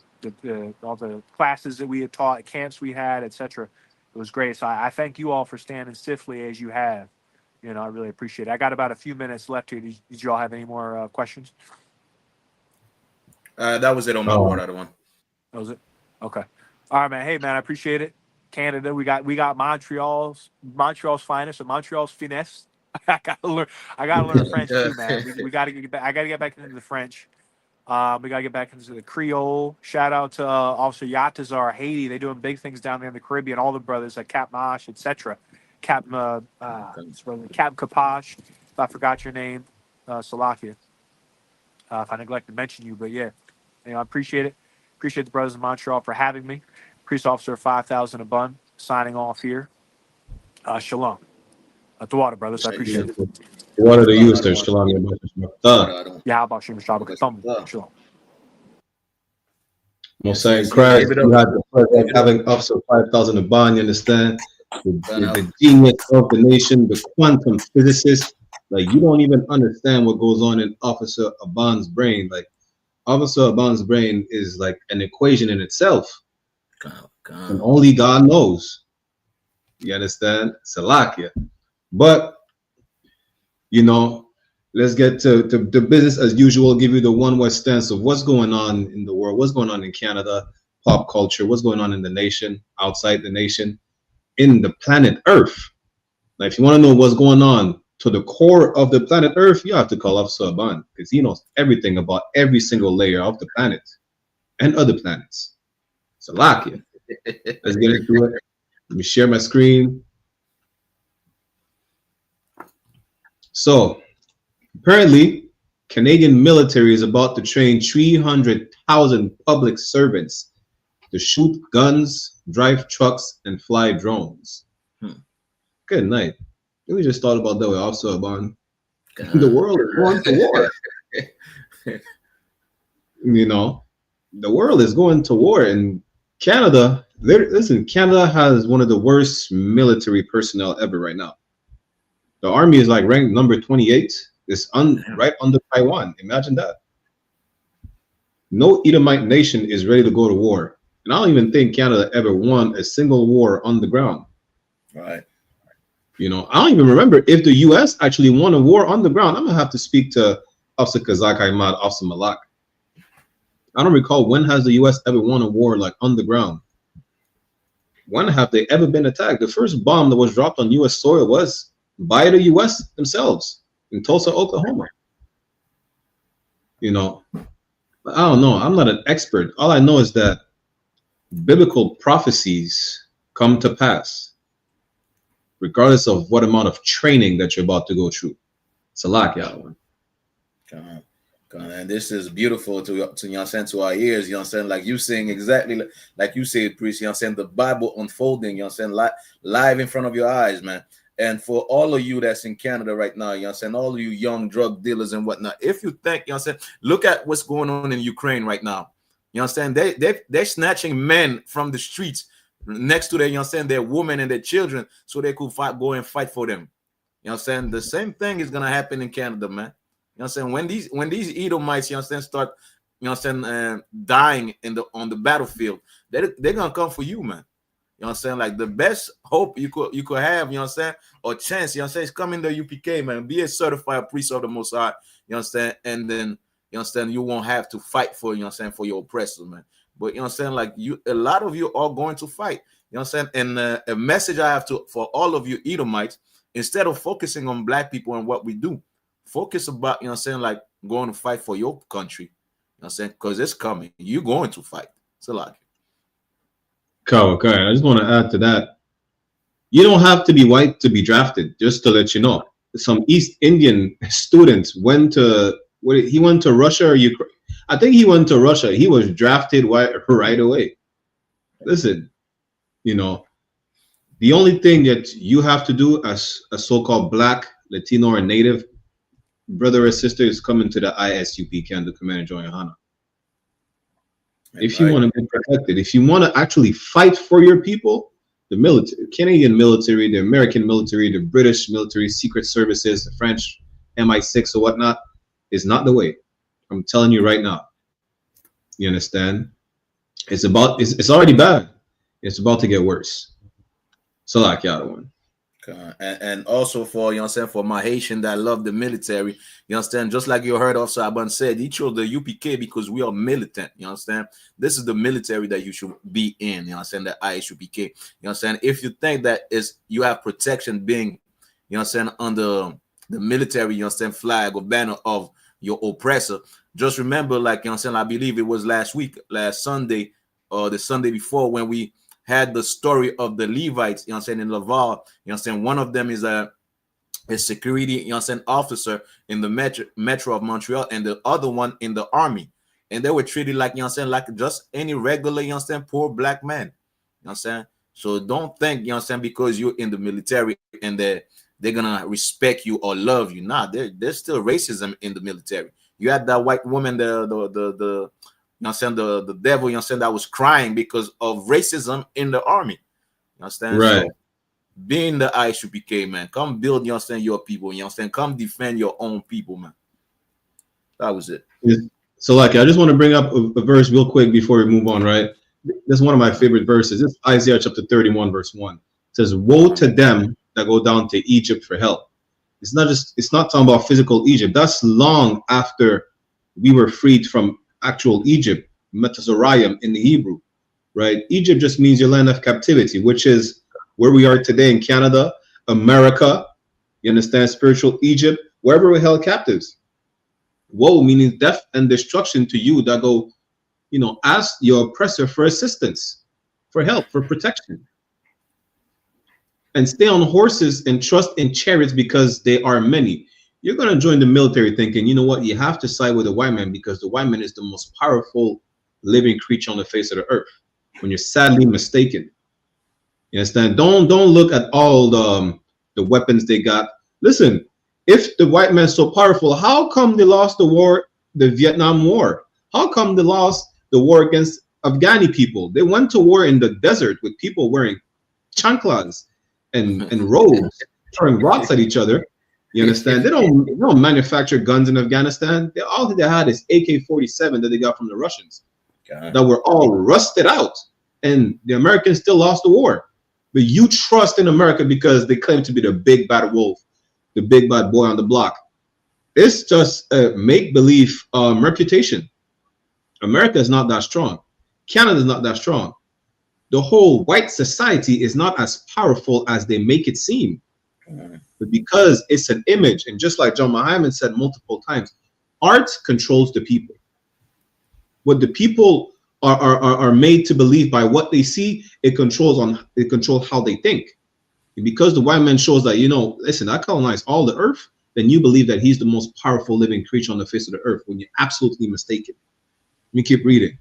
all the classes that we had taught, camps we had, etc. It was great. So I thank you all for standing stiffly as you have. I really appreciate it. I got about a few minutes left here. Did you all have any more questions? That was it on my part, Adawan. That was it? Okay. All right, man. Hey, man, I appreciate it. Canada, we got Montreal's finest, or Montreal's finesse. I gotta learn French too, man. We gotta get back. I gotta get back into the French. We gotta get back into the Creole. Shout out to Officer Yatazar, Haiti. They're doing big things down there in the Caribbean. All the brothers like Cap Mosh, etc. Captain Kapash, if I forgot your name, Salakia. If I neglected to mention you, but yeah. I appreciate it. Appreciate the brothers in Montreal for having me. Priest Officer 5000 Ahban signing off here. Shalom. At the water, brothers. I appreciate it. What are the users? Shalom. YAHANNA. Shalom. Most saying Christ, you had the pleasure of having Officer 5000 Ahban, you understand? The genius of the nation, the quantum physicist. Like, you don't even understand what goes on in Officer Ahban's brain. Like, Officer Ahban's brain is like an equation in itself. And only God knows. You understand? Salakia. But, you know, let's get to the business as usual. Give you the one west stance of what's going on in the world, what's going on in Canada, pop culture, what's going on in the nation, outside the nation, in the planet Earth. Now, if you want to know what's going on to the core of the planet Earth, you have to call Officer Ahban, because he knows everything about every single layer of the planet and other planets. Salakia. Let's get into it. Let me share my screen. So, apparently, Canadian military is about to train 300,000 public servants to shoot guns, drive trucks, and fly drones. Good night. We just thought about that with Officer Ahban. The world is going to war. You know, the world is going to war. And Canada, listen, Canada has one of the worst military personnel ever right now. The army is like ranked number 28. It's right under Taiwan. Imagine that. No Edomite nation is ready to go to war. And I don't even think Canada ever won a single war on the ground. Right. You know, I don't even remember if the U.S. actually won a war on the ground. I'm going to have to speak to Officer Kazak Ahmad, Officer Malak. I don't recall when has the U.S. ever won a war like on the ground. When have they ever been attacked? The first bomb that was dropped on U.S. soil was by the U.S. themselves in Tulsa, Oklahoma. You know, I don't know. I'm not an expert. All I know is that biblical prophecies come to pass, regardless of what amount of training that you're about to go through. It's a lot, y'all. And this is beautiful to you know what I'm saying, to our ears, you know what I'm saying, like you saying exactly like you said, priest, you know what I'm saying, the Bible unfolding, you know what I'm saying, live in front of your eyes, man. And for all of you that's in Canada right now, you know what I'm saying, all of you young drug dealers and whatnot, if you think, you know what I'm saying, look at what's going on in Ukraine right now. You know what I'm saying? They're snatching men from the streets next to their, you know what I'm saying, their women and their children so they could go and fight for them. You know what I'm saying? The same thing is gonna happen in Canada, man. You know what I'm saying? When these Edomites, you know what I'm saying, start, you know what I'm saying, dying on the battlefield, they're gonna come for you, man. You know what I'm saying? Like the best hope you could have, you know what I'm saying, or chance, you know what I'm saying, is come in the UPK, man. Be a certified priest of the Most High, you know what I'm saying, and then, you know what I'm saying, you won't have to fight for, you know what I'm saying, for your oppressors, man. But you know what I'm saying, like a lot of you are going to fight. You know what I'm saying? And a message I have for all of you Edomites, instead of focusing on black people and what we do, focus about, you know what I'm saying, like going to fight for your country. You know what I'm saying? Because it's coming. You're going to fight. It's a lot. Okay. I just want to add to that. You don't have to be white to be drafted, just to let you know. Some East Indian students went to Russia or Ukraine. I think he went to Russia. He was drafted right away. Listen, you know, the only thing that you have to do as a so-called black, Latino, or native brother or sister is coming to the I.S.U.P.K and the Command and Join YAHANNA. If you want to be protected, if you want to actually fight for your people, the military, Canadian military, the American military, the British military, secret services, the French MI6 or whatnot, is not the way. I'm telling you right now. You understand? It's already bad. It's about to get worse. So like y'all one. And also for, you know what I'm saying, for my Haitian that love the military, you understand, just like you heard Officer Ahban said, he chose the UPK because we are militant, you understand. This is the military that you should be in, you know what I'm saying, the I.S.U.P.K. You know what I'm saying. If you think that you have protection being, you know what I'm saying, under the military, you know what I'm saying, flag or banner of your oppressor, just remember, like, you know what I'm saying, I believe it was last Sunday or the Sunday before, when we had the story of the Levites, you know what I'm saying, in Laval. You know what I'm saying, one of them is a security, you know what I'm saying, officer in the metro of Montreal, and the other one in the army. and they were treated like, you know what I'm saying, like just any regular, you know what I'm saying, poor black man. You know what I'm saying? So don't think, you know what I'm saying, because you're in the military and they're gonna respect you or love you. Nah, there's still racism in the military. You had that white woman, the you know what I'm saying, the devil, you know what I'm saying, that was crying because of racism in the army. You understand? Right. So being the I.S.U.P.K, man, come build, you know what I'm saying, your people, you know what I'm saying, come defend your own people, man. That was it. So, like, I just want to bring up a verse real quick before we move on, right? This is one of my favorite verses. It's Isaiah chapter 31, verse 1. It says, "Woe to them that go down to Egypt for help." It's not talking about physical Egypt. That's long after we were freed from actual Egypt, Metazorayim in the Hebrew, right? Egypt just means your land of captivity, which is where we are today in Canada, America. You understand? Spiritual Egypt, wherever we held captives. Woe meaning death and destruction to you that go, you know, ask your oppressor for assistance, for help, for protection. And stay on horses and trust in chariots because they are many. You're going to join the military thinking, you know what, you have to side with the white man because the white man is the most powerful living creature on the face of the earth. When you're sadly mistaken. You understand? Don't look at all the weapons they got. Listen, if the white man's so powerful, how come they lost the war, the Vietnam War? How come they lost the war against Afghani people? They went to war in the desert with people wearing chanclas and robes, throwing rocks at each other. You understand? They don't manufacture guns in Afghanistan. All they had is AK-47 that they got from the Russians that were all rusted out. And the Americans still lost the war. But you trust in America because they claim to be the big bad wolf, the big bad boy on the block. It's just a make-believe reputation. America is not that strong. Canada is not that strong. The whole white society is not as powerful as they make it seem. But because it's an image, and just like John Muhammad said multiple times, art controls the people. What the people are made to believe by what they see, it controls how they think. And because the white man shows that, you know, listen, I colonized all the earth, then you believe that he's the most powerful living creature on the face of the earth when you're absolutely mistaken. Let me keep reading.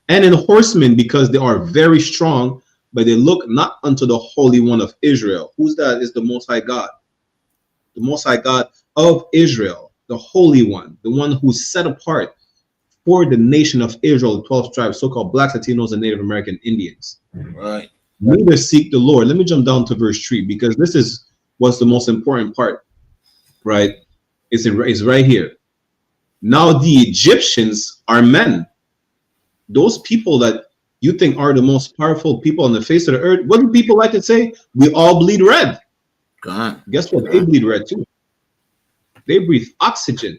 And in horsemen, because they are very strong, but they look not unto the Holy One of Israel. Who's that? Is the Most High God. The Most High God of Israel, the Holy One, the one who's set apart for the nation of Israel, the 12 tribes, so-called Blacks, Latinos, and Native American Indians. Right. Neither seek the Lord. Let me jump down to verse 3 because this was the most important part, right? It's right here. Now the Egyptians are men. Those people that you think are the most powerful people on the face of the earth, what do people like to say? We all bleed red. Guess what? They bleed red too. They breathe oxygen.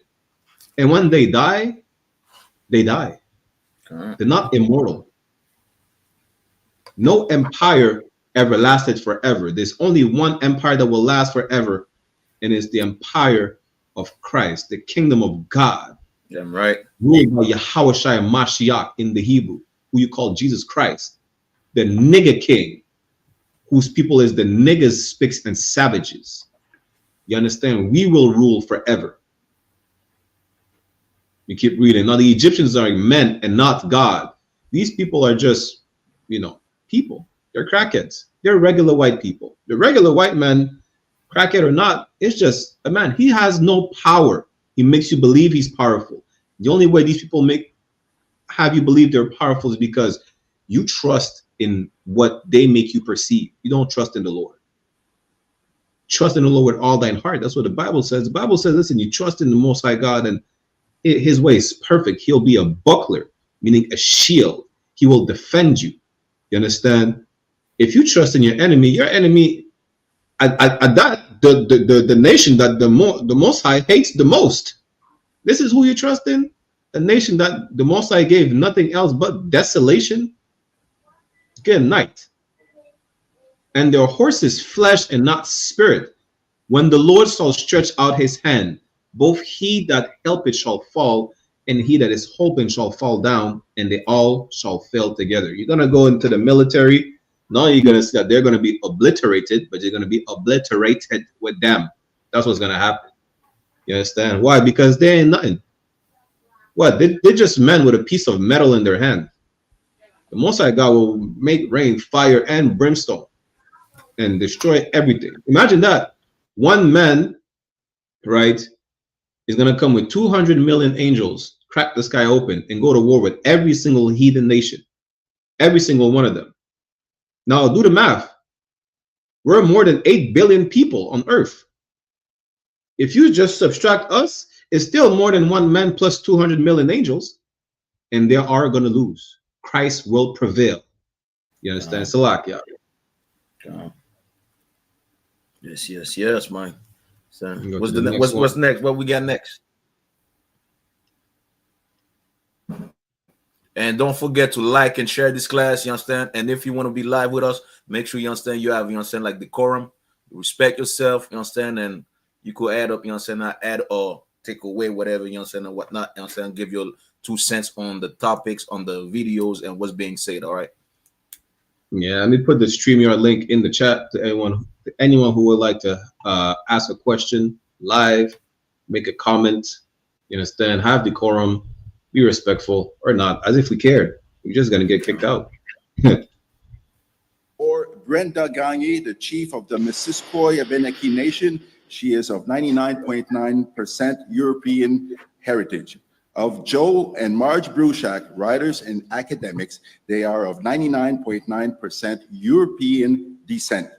And when they die, they die. They're not immortal. No empire ever lasted forever. There's only one empire that will last forever, and it's the empire of Christ, the kingdom of God. Yeah, right. Ruled by Yahawashi Mashiach in the Hebrew, who you call Jesus Christ, the nigger king, whose people is the niggers, spicks, and savages. You understand? We will rule forever. You keep reading. Now the Egyptians are men and not God. These people are just, you know, people. They're crackheads. They're regular white people. The regular white man, crackhead or not, it's just a man. He has no power. He makes you believe he's powerful. The only way these people have you believe they're powerful is because you trust in what they make you perceive. You don't trust in the Lord. Trust in the Lord with all thine heart. That's what the Bible says. The Bible says, listen, you trust in the Most High God and his way is perfect. He'll be a buckler, meaning a shield. He will defend you. You understand? If you trust in your enemy the nation that the Most High hates the most. This is who you trust in? A nation that the Most High gave nothing else but desolation. Good night. And their horses flesh and not spirit. When the Lord shall stretch out his hand, both he that helpeth shall fall, and he that is hoping shall fall down, and they all shall fail together. You're going to go into the military. Now you're going to see that they're going to be obliterated, but you're going to be obliterated with them. That's what's going to happen. You understand? Why? Because they ain't nothing. What? They're just men with a piece of metal in their hand. The Most High God will make rain, fire, and brimstone and destroy everything. Imagine that. One man, right, is going to come with 200 million angels, crack the sky open, and go to war with every single heathen nation. Every single one of them. Now, do the math. We're more than 8 billion people on earth. If you just subtract us, it's still more than one man plus 200 million angels, and they are going to lose. Christ will prevail. You understand? Salakia. Yes, man. So, what's next? What we got next? And don't forget to like and share this class, you understand? And if you want to be live with us, make sure you understand you have, you understand, like decorum, you respect yourself, you understand, and you could add up, you understand, not add or take away whatever, you understand, and whatnot, you understand, give your 2 cents on the topics, on the videos, and what's being said, all right? Yeah, let me put the StreamYard link in the chat to anyone who would like to ask a question live, make a comment, you understand, have decorum, be respectful, or not, as if we cared. We're just going to get kicked out. Or Brenda Gagne, the chief of the Missisquoi Abenaki Nation. She is of 99.9% European heritage. Of Joe and Marge Bruchak, writers and academics, they are of 99.9% European descent.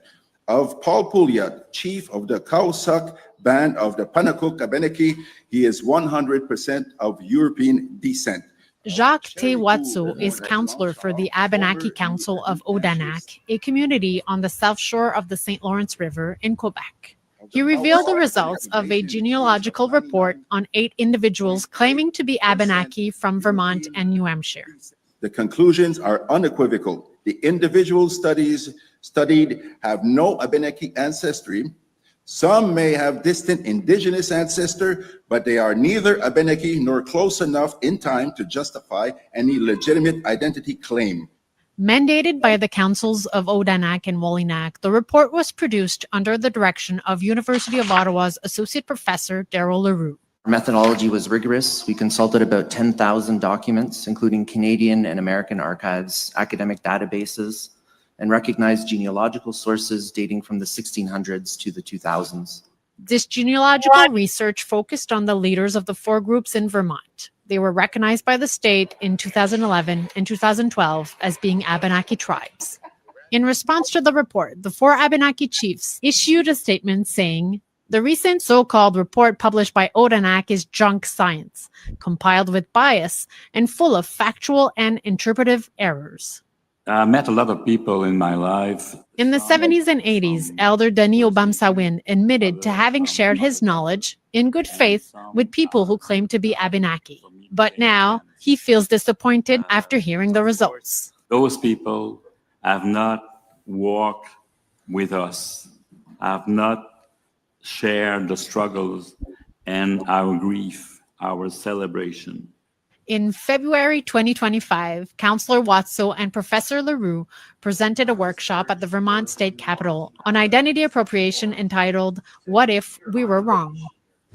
Of Paul Pouliot, chief of the Kausuk band of the Panakuk Abenaki, he is 100% of European descent. Jacques T. Watso is counselor for the Abenaki Council of Odanak, a community on the south shore of the St. Lawrence River in Quebec. He revealed the results of a genealogical report on 8 individuals claiming to be Abenaki from Vermont and New Hampshire. The conclusions are unequivocal. The individuals studied have no Abenaki ancestry. Some may have distant indigenous ancestor, but they are neither Abenaki nor close enough in time to justify any legitimate identity claim. Mandated by the councils of Odanak and Wolinak, the report was produced under the direction of University of Ottawa's Associate Professor Daryl Leroux. Our methodology was rigorous. We consulted about 10,000 documents, including Canadian and American archives, academic databases, and recognized genealogical sources dating from the 1600s to the 2000s. This genealogical research focused on the leaders of the 4 groups in Vermont. They were recognized by the state in 2011 and 2012 as being Abenaki tribes. In response to the report, the 4 Abenaki chiefs issued a statement saying, "The recent so-called report published by Odanak is junk science, compiled with bias and full of factual and interpretive errors." I met a lot of people in my life. In the 70s and 80s, Elder Denis Obamsawin admitted to having shared his knowledge in good faith with people who claimed to be Abenaki. But now he feels disappointed after hearing the results. Those people have not walked with us, have not shared the struggles and our grief, our celebration. In February 2025, Councillor Watso and Professor Leroux presented a workshop at the Vermont State Capitol on identity appropriation entitled, "What If We Were Wrong?"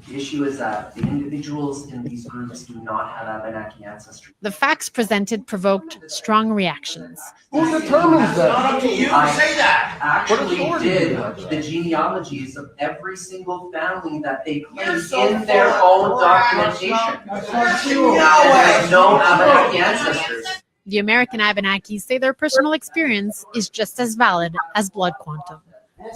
The issue is that the individuals in these groups do not have Abenaki ancestry. The facts presented provoked strong reactions. Who determines that? It's not up to you to say that. Actually did the genealogies of every single family that they claim in their own documentation. There's no Abenaki ancestors. The American Abenakis say their personal experience is just as valid as blood quantum.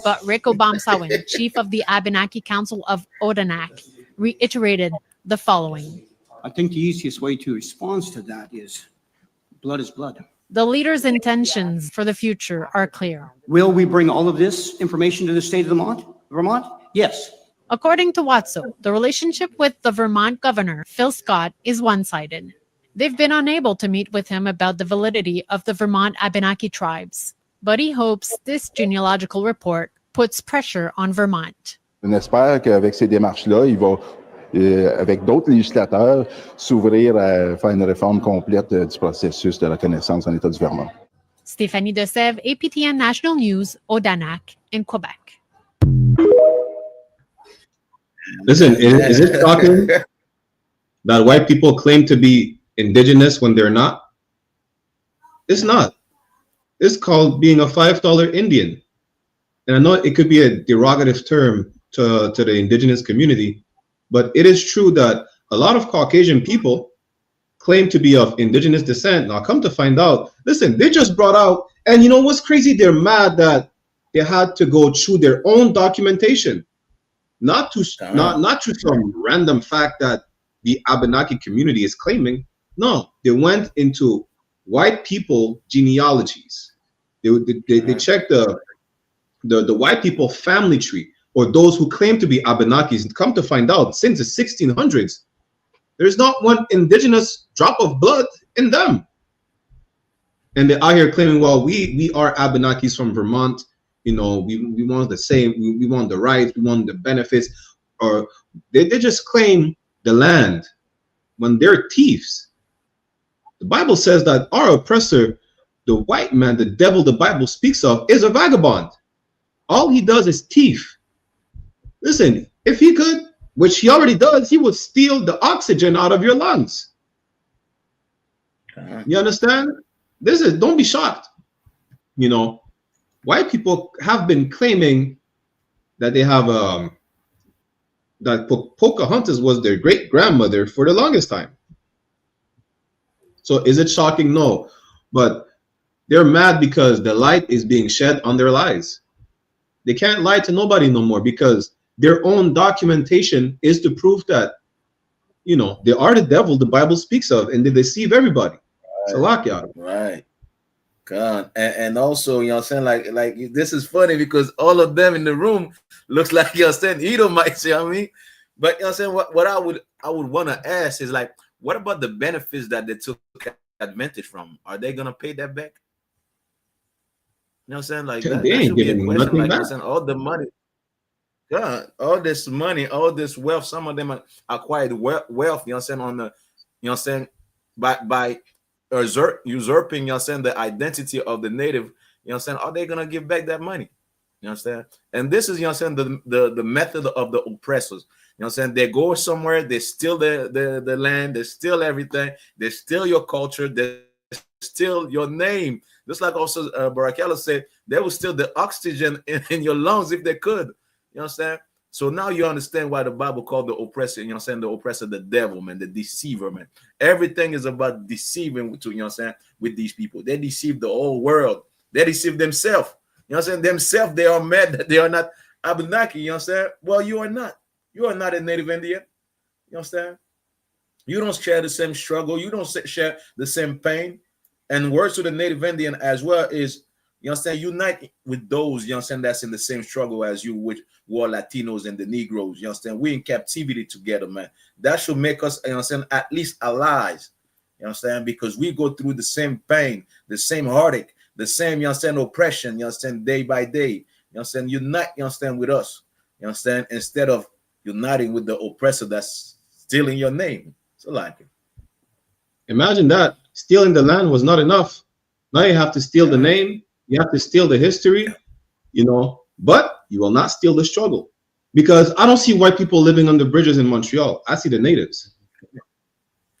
But Rick Obamsawin, chief of the Abenaki Council of Odanak, reiterated the following. I think the easiest way to respond to that is blood is blood. The leaders' intentions for the future are clear. Will we bring all of this information to the state of Vermont? Yes. According to Watso, the relationship with the Vermont governor, Phil Scott, is one-sided. They've been unable to meet with him about the validity of the Vermont Abenaki tribes. But he hopes this genealogical report puts pressure on Vermont. On espère qu'avec ces démarches-là, il va, avec d'autres législateurs, s'ouvrir à faire une réforme complète du processus de reconnaissance en État du Vermont. Stéphanie Desèvres, APTN National News, Odanak, in Quebec. Listen, is it shocking? that white people claim to be indigenous when they're not? It's not. It's called being a $5 Indian. And I know it could be a derogative term to the indigenous community, but it is true that a lot of Caucasian people claim to be of indigenous descent. Now, come to find out, listen, they just brought out, and you know what's crazy? They're mad that they had to go through their own documentation, not through some random fact that the Abenaki community is claiming. No, they went into white people genealogies. They checked the white people family tree, or those who claim to be Abenakis, and come to find out, since the 1600s, there's not one indigenous drop of blood in them. And they're out here claiming, well, we are Abenakis from Vermont. You know, we want the same, we want the rights, we want the benefits, or they just claim the land when they're thieves. The Bible says that our oppressor, the white man, the devil the Bible speaks of, is a vagabond. All he does is thief. Listen, if he could, which he already does, he would steal the oxygen out of your lungs. You understand? Don't be shocked. You know, white people have been claiming that they have that Pocahontas was their great grandmother for the longest time. So is it shocking? No, but they're mad because the light is being shed on their lies. They can't lie to nobody no more because their own documentation is to prove that, you know, they are the devil the Bible speaks of, and they deceive everybody. Right. God. And also, you know what I'm saying, like this is funny because all of them in the room looks like, you know what I'm saying, Edomites, you know what I mean? But you know what I'm saying, what I would want to ask is, like, what about the benefits that they took advantage from? Are they gonna pay that back? You know what I'm saying? Like that should be a question. Like, I'm saying, all the money, God, all this money, all this wealth, some of them acquired wealth, you know what I'm saying, on the, you know what I'm saying, by usurping, you know what I'm saying, the identity of the native, you know what I'm saying, are they gonna give back that money? You understand? And this is, you know what I'm saying, the method of the oppressors. You know what I'm saying? They go somewhere, they steal the land, they steal everything, they steal your culture, they steal your name. Just like also Barakella said, they will steal the oxygen in your lungs if they could. You know what I'm saying? So now you understand why the Bible called the oppressor, you know what I'm saying, the oppressor, the devil, man, the deceiver, man. Everything is about deceiving, you know what I'm saying, with these people. They deceive the whole world. They deceive themselves. You know what I'm saying? Themselves, they are mad that they are not Abenaki, you know what I'm saying? Well, you are not. You are not a native Indian. You understand? You don't share the same struggle. You don't share the same pain. And words to the native Indian as well is, you understand, unite with those, you understand, that's in the same struggle as you, which were Latinos and the Negroes. You understand? We're in captivity together, man. That should make us, you understand, at least allies. You understand? Because we go through the same pain, the same heartache, the same, you understand, oppression, you understand, day by day. You understand? Unite, you understand, with us. You understand? Instead of uniting with the oppressor that's stealing your name. So like, imagine that stealing the land was not enough. Now you have to steal the name, you have to steal the history, you know, but you will not steal the struggle. Because I don't see white people living under bridges in Montreal. I see the natives. You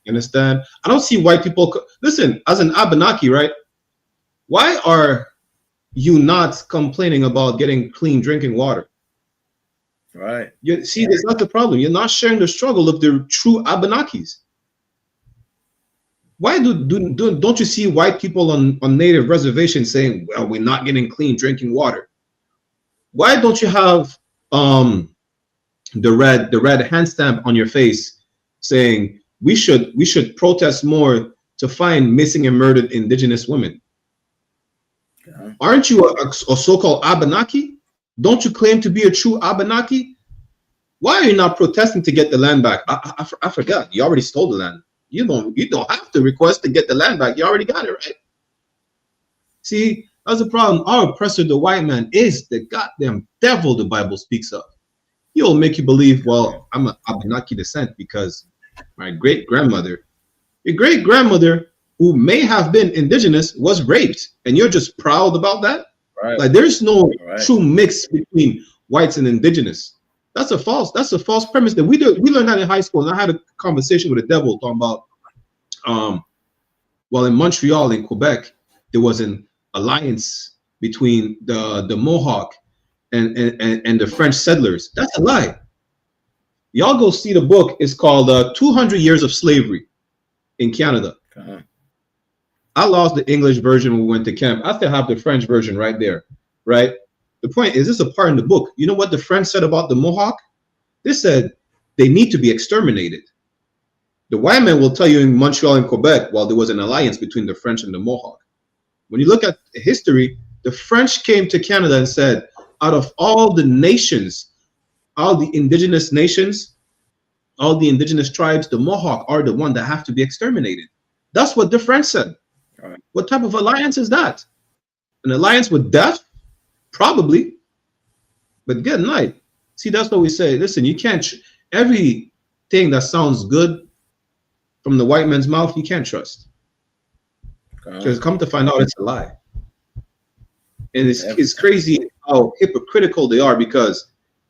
understand? I don't see white people. Listen, as an Abenaki, right? Why are you not complaining about getting clean drinking water? Right. You see, that's not the problem. You're not sharing the struggle of the true Abenakis. Why don't you see white people on native reservations saying, well, we're not getting clean drinking water? Why don't you have the red hand stamp on your face saying we should protest more to find missing and murdered indigenous women? Aren't you a so-called Abenaki? Don't you claim to be a true Abenaki? Why are you not protesting to get the land back? I forgot. You already stole the land. You don't have to request to get the land back. You already got it, right? See, that's the problem. Our oppressor, the white man, is the goddamn devil the Bible speaks of. He'll make you believe, well, I'm an Abenaki descent because my great-grandmother, your great-grandmother, who may have been indigenous, was raped, and you're just proud about that? Right. Like, there's no true mix between whites and indigenous. That's a false premise that we learned that in high school. And I had a conversation with the devil talking about well, in Montreal, in Quebec, there was an alliance between the Mohawk and the French settlers. That's a lie. Y'all go see the book. It's called 200 Years of Slavery in Canada. I lost the English version when we went to camp. I still have the French version right there, right? The point is, this is a part in the book. You know what the French said about the Mohawk? They said they need to be exterminated. The white man will tell you in Montreal and Quebec, well, there was an alliance between the French and the Mohawk. When you look at history, the French came to Canada and said, out of all the nations, all the indigenous nations, all the indigenous tribes, the Mohawk are the one that have to be exterminated. That's what the French said. Right. What type of alliance is that? An alliance with death? Probably. But good night. See, that's what we say. Listen, you can't, everything that sounds good from the white man's mouth, you can't trust. Because come to find out, it's a lie. And it's crazy how hypocritical they are, because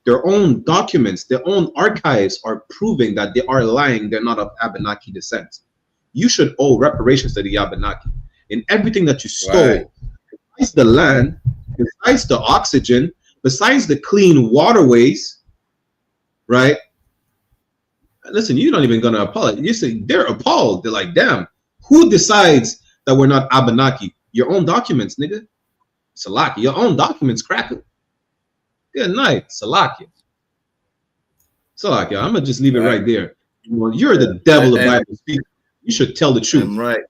their own documents, their own archives are proving that they are lying. They're not of Abenaki descent. You should owe reparations to the Abenaki in everything that you stole. Right. Besides the land, besides the oxygen, besides the clean waterways, right? Listen, you're not even gonna apologize. You say they're appalled. They're like, damn, who decides that we're not Abenaki? Your own documents, nigga. Salakia, your own documents, cracker. Good night, Salakia. Salakia, I'm gonna just leave it right there. You're the devil of Bible speaker. You should tell the truth. I'm right.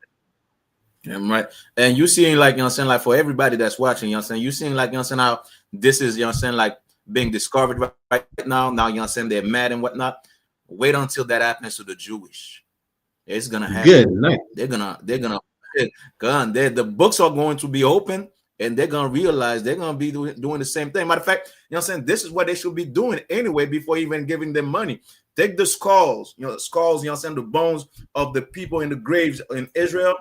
I'm right. And you seeing, like, you know what I'm saying, like, for everybody that's watching, you know what I'm saying, you seeing, like, you know what I'm saying, how this is, you know what I'm saying, like, being discovered right now. Now, you know what I'm saying, they're mad and whatnot. Wait until that happens to the Jewish. It's gonna happen. Good night. They're gonna the books are going to be open, and they're gonna realize they're gonna be doing the same thing. Matter of fact, you know what I'm saying, this is what they should be doing anyway before even giving them money. Take the skulls, you know what I'm saying, the bones of the people in the graves in Israel,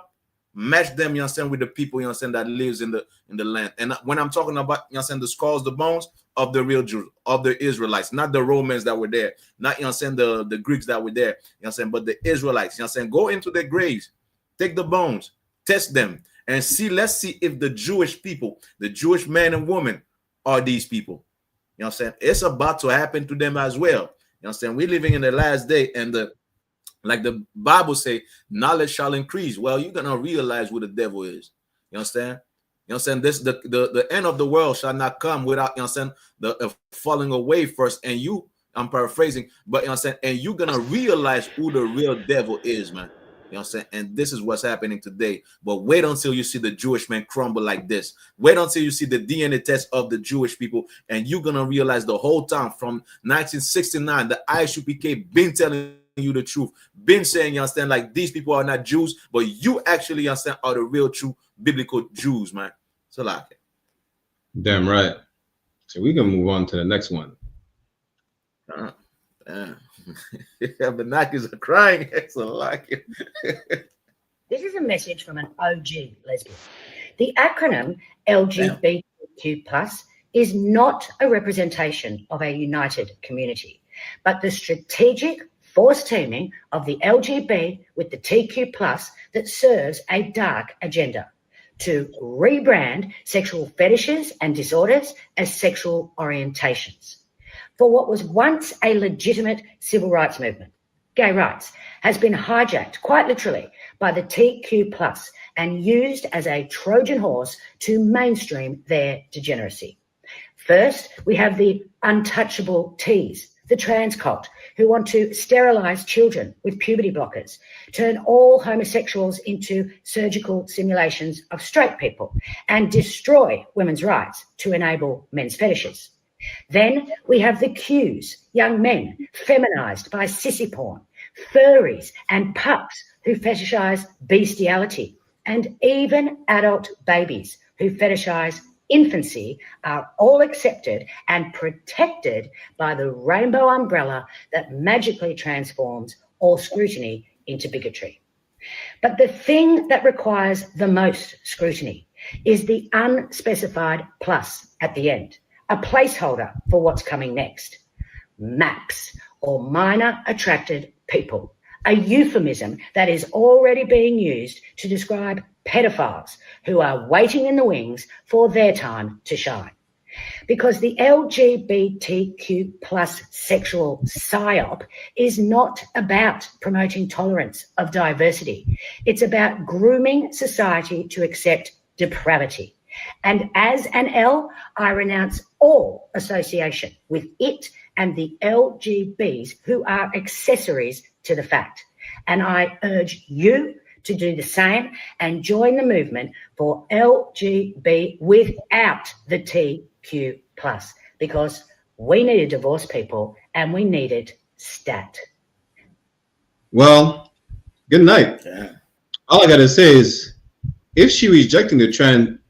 match them, you know what I'm saying, with the people, you know what I'm saying, that lives in the land. And when I'm talking about, you know what I'm saying, the skulls, the bones of the real Jews, of the Israelites, not the Romans that were there, not, you know what I'm saying, the Greeks that were there, you know what I'm saying, but the Israelites, you know what I'm saying, go into their graves, take the bones, test them, and let's see if the Jewish people, the Jewish man and woman, are these people. You know what I'm saying? It's about to happen to them as well. You know what I'm saying? We're living in the last day, and like the Bible say, knowledge shall increase. Well, you're gonna realize who the devil is. You understand? You know what I'm saying? This the end of the world shall not come without, you know what I'm saying, the falling away first. And I'm paraphrasing, but you know what I'm saying, and you're gonna realize who the real devil is, man. You know what I'm saying? And this is what's happening today. But wait until you see the Jewish man crumble like this. Wait until you see the DNA test of the Jewish people, and you're gonna realize the whole time from 1969, the I.S.U.P.K been telling you the truth, been saying, you understand, like, these people are not Jews, but you actually, you understand, are the real true biblical Jews, man. So like it. Damn right. So we can move on to the next one. Yeah, the knockers are crying. It's a like it. This is a message from an OG lesbian. The acronym LGBTQ+ is not a representation of a united community, but the strategic forced teaming of the LGB with the TQ+ that serves a dark agenda to rebrand sexual fetishes and disorders as sexual orientations. For what was once a legitimate civil rights movement, gay rights, has been hijacked quite literally by the TQ+ and used as a Trojan horse to mainstream their degeneracy. First, we have the untouchable T's, the trans cult, who want to sterilize children with puberty blockers, turn all homosexuals into surgical simulations of straight people, and destroy women's rights to enable men's fetishes. Then we have the Qs, young men feminized by sissy porn, furries and pups who fetishize bestiality, and even adult babies who fetishize infancy are all accepted and protected by the rainbow umbrella that magically transforms all scrutiny into bigotry. But the thing that requires the most scrutiny is the unspecified plus at the end, a placeholder for what's coming next. MAPS, or minor attracted people, a euphemism that is already being used to describe pedophiles who are waiting in the wings for their time to shine. Because the LGBTQ plus sexual PSYOP is not about promoting tolerance of diversity. It's about grooming society to accept depravity. And as an L, I renounce all association with it and the LGBs who are accessories to the fact. And I urge you to do the same and join the movement for LGB without the TQ plus, because we need to divorce people and we need it stat. Well, good night. Yeah. All I gotta say is, if she rejecting the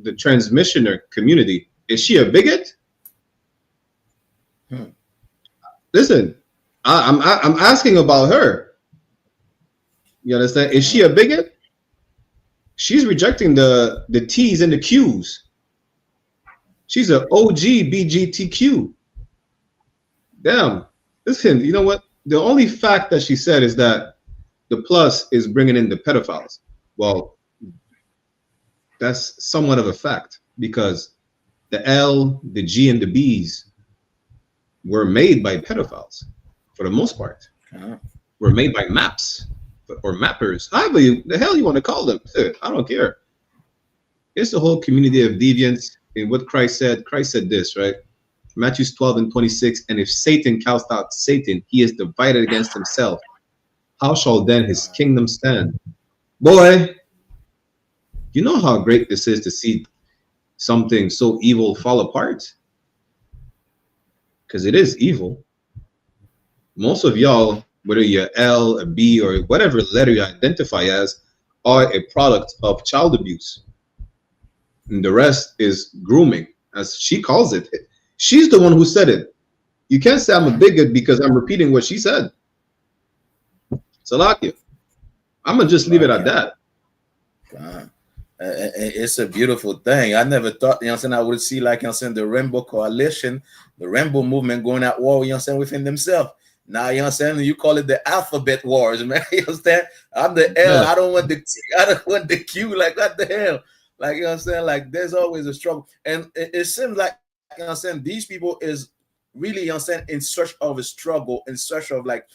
transmissioner community, is she a bigot? Listen, I'm asking about her. You understand? Is she a bigot? She's rejecting the T's and the Q's. She's an OG BGTQ. Damn. Listen, you know what? The only fact that she said is that the plus is bringing in the pedophiles. Well, that's somewhat of a fact, because the L, the G, and the B's were made by pedophiles for the most part. Were made by MAPs or mappers. However the hell you want to call them. I don't care. It's the whole community of deviants. In what Christ said this, right? Matthew 12:26, and if Satan cast out Satan, he is divided against himself. How shall then his kingdom stand? Boy, you know how great this is to see something so evil fall apart? Because it is evil. Most of y'all, whether you're L, a B, or whatever letter you identify as, are a product of child abuse. And the rest is grooming, as she calls it. She's the one who said it. You can't say I'm a bigot because I'm repeating what she said. Salakia. I'm going to just leave it at that. It's a beautiful thing. I never thought, I would see, like, the Rainbow Coalition, the Rainbow Movement going at war, within themselves. Now, you call it the alphabet wars, man. You understand? I'm the L. Yeah. I don't want the T. I don't want the Q. Like, what the hell? Like, like, there's always a struggle. And it seems like, these people is really, in search of a struggle, in search of, like,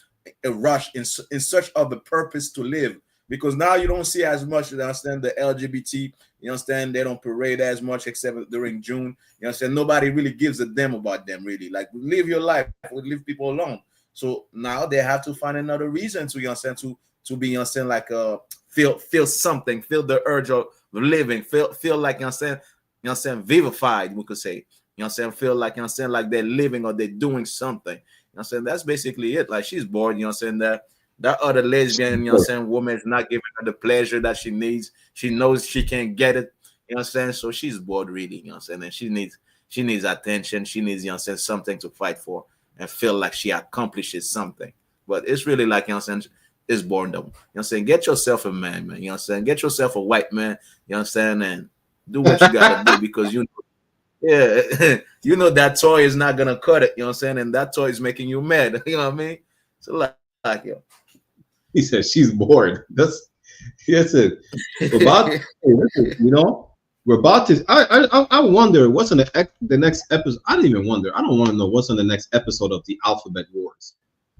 a rush, in search of a purpose to live. Because now you don't see as much, the LGBT, they don't parade as much except during June. Nobody really gives a damn about them, really. Like, live your life, leave people alone. So now they have to find another reason to, to be, like, feel something, feel the urge of living, feel like, vivified, we could say. Feel like, like they're living or they're doing something. That's basically it. Like, she's bored, that other lesbian, woman is not giving her the pleasure that she needs. She knows she can't get it, so she's bored, really, and she needs attention. She needs, something to fight for and feel like she accomplishes something. But it's really like, it's boredom. Get yourself a man, get yourself a white man, and do what you gotta do, because that toy is not gonna cut it, and that toy is making you mad. You know what I mean? So like he said she's bored. That's it. We're about to. I wonder what's on the next episode. I don't even wonder. I don't want to know what's on the next episode of the Alphabet Wars.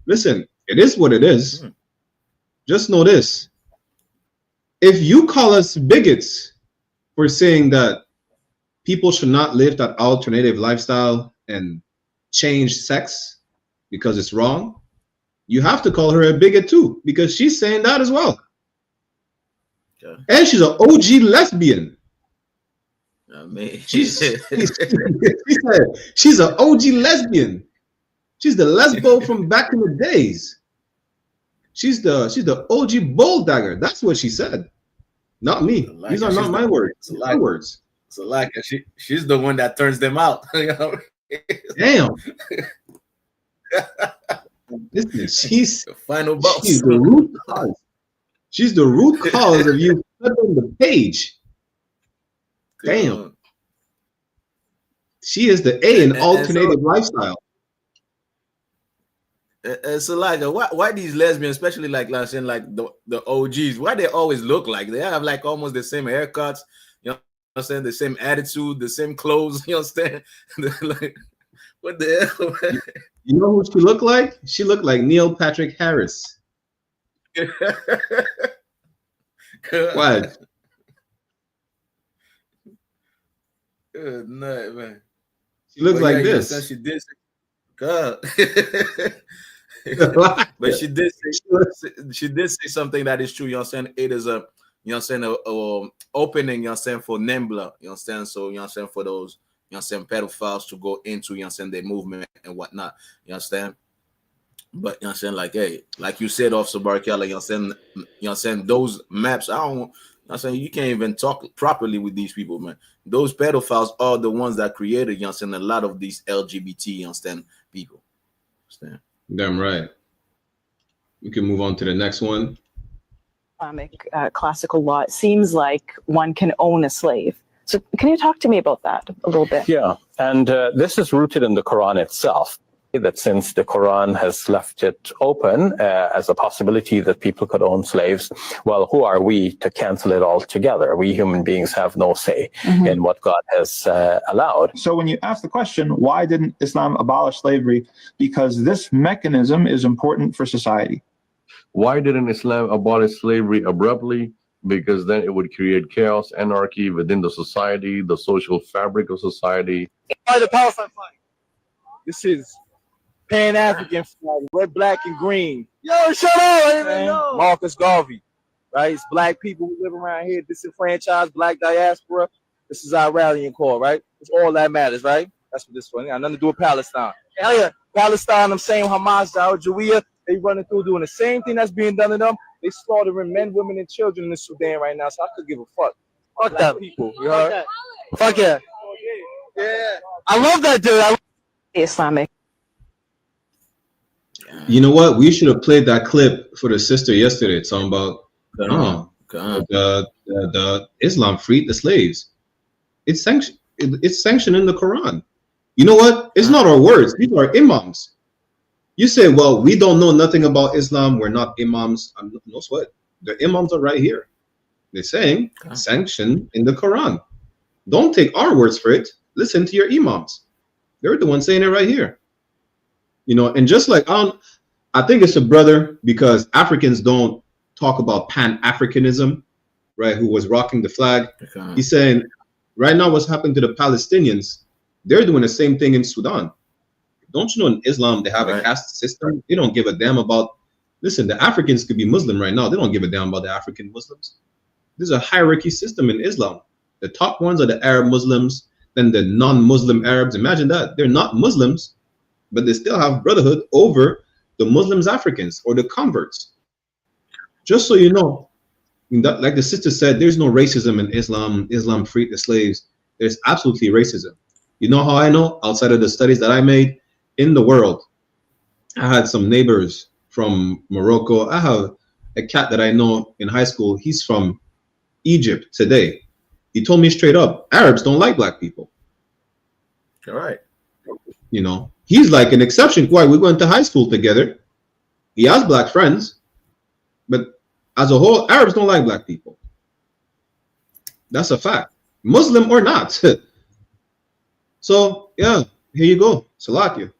Listen, it is what it is. Just know this: if you call us bigots for saying that people should not live that alternative lifestyle and change sex because it's wrong, you have to call her a bigot too, because she's saying that as well. Okay. And she's an OG lesbian. She's an OG lesbian. She's the lesbo from back in the days. She's the OG bull dagger. That's what she said. Not me. These are not my words. It's my words. So like she's the one that turns them out. Damn. Listen, she's the final boss. She's the root cause. She's the root cause of you flipping the page. Damn. She is the A in alternative lifestyle. So like, why these lesbians, especially like saying like the OGs, why they always look like they have like almost the same haircuts, you know what I'm saying, the same attitude, the same clothes, you understand? Like, what the hell? You know who she looked like? She looked like Neil Patrick Harris. What? Good night, man. She looks like this. She did. God. But she did say something that is true. You know what I'm saying? It is a, you know what I'm saying, a opening, you know what I'm saying, for NEMBLA, you understand? So, you know what I'm saying, for those, you know what I'm saying, pedophiles to go into, you know what I'm saying, their movement and whatnot. You understand? But you know what I'm saying, like, hey, like you said, Officer Barkella, you know what I'm saying, those maps, I don't, you know what I'm saying, you can't even talk properly with these people, man. Those pedophiles are the ones that created, you know what I'm saying, a lot of these LGBT, you understand, people. Understand? Damn right. We can move on to the next one. Islamic classical law, it seems like one can own a slave. So can you talk to me about that a little bit? Yeah, and this is rooted in the Quran itself, that since the Quran has left it open as a possibility that people could own slaves, well, who are we to cancel it altogether? We human beings have no say in what God has allowed. So when you ask the question, why didn't Islam abolish slavery? Because this mechanism is important for society. Why didn't Islam abolish slavery abruptly? Because then it would create chaos, anarchy within the society, the social fabric of society. Why the Palestine flag? This is Pan-African flag, red, black, and green. Yo, shut up! I didn't even know. Marcus Garvey, right? It's black people who live around here, disenfranchised, black diaspora. This is our rallying call, right? It's all that matters, right? That's what this one got nothing to do with Palestine. Hell yeah, Palestine, I'm saying Hamas, Al Jawiya, they running through doing the same thing that's being done to them. They slaughtering men, women, and children in Sudan right now, so I could give a fuck. Fuck that people, you heard? Fuck yeah. Yeah. I love that dude. Islamic. You know what? We should have played that clip for the sister yesterday, talking about the Islam freed the slaves. It's sanctioned. It's sanctioned in the Quran. You know what? It's not our words. These are imams. You say, well, we don't know nothing about Islam. We're not imams. No sweat. The imams are right here. They're saying sanctioned in the Quran. Don't take our words for it. Listen to your imams. They're the ones saying it right here. You know, and just like I think it's a brother, because Africans don't talk about Pan-Africanism, right? Who was rocking the flag. He's saying right now what's happened to the Palestinians, they're doing the same thing in Sudan. Don't you know in Islam they have a caste system? They don't give a damn about, listen, the Africans could be Muslim right now. They don't give a damn about the African Muslims. There's a hierarchy system in Islam. The top ones are the Arab Muslims, then the non-Muslim Arabs. Imagine that. They're not Muslims, but they still have brotherhood over the Muslims, Africans, or the converts. Just so you know, like the sister said, there's no racism in Islam. Islam freed the slaves. There's absolutely racism. You know how I know? Outside of the studies that I made in the world, I had some neighbors from Morocco. I have a cat that I know in high school. He's from Egypt today. He told me straight up, Arabs don't like black people. All right. You know, he's like an exception. Why? We went to high school together. He has black friends, but as a whole, Arabs don't like black people. That's a fact, Muslim or not. So yeah, here you go, Salakia.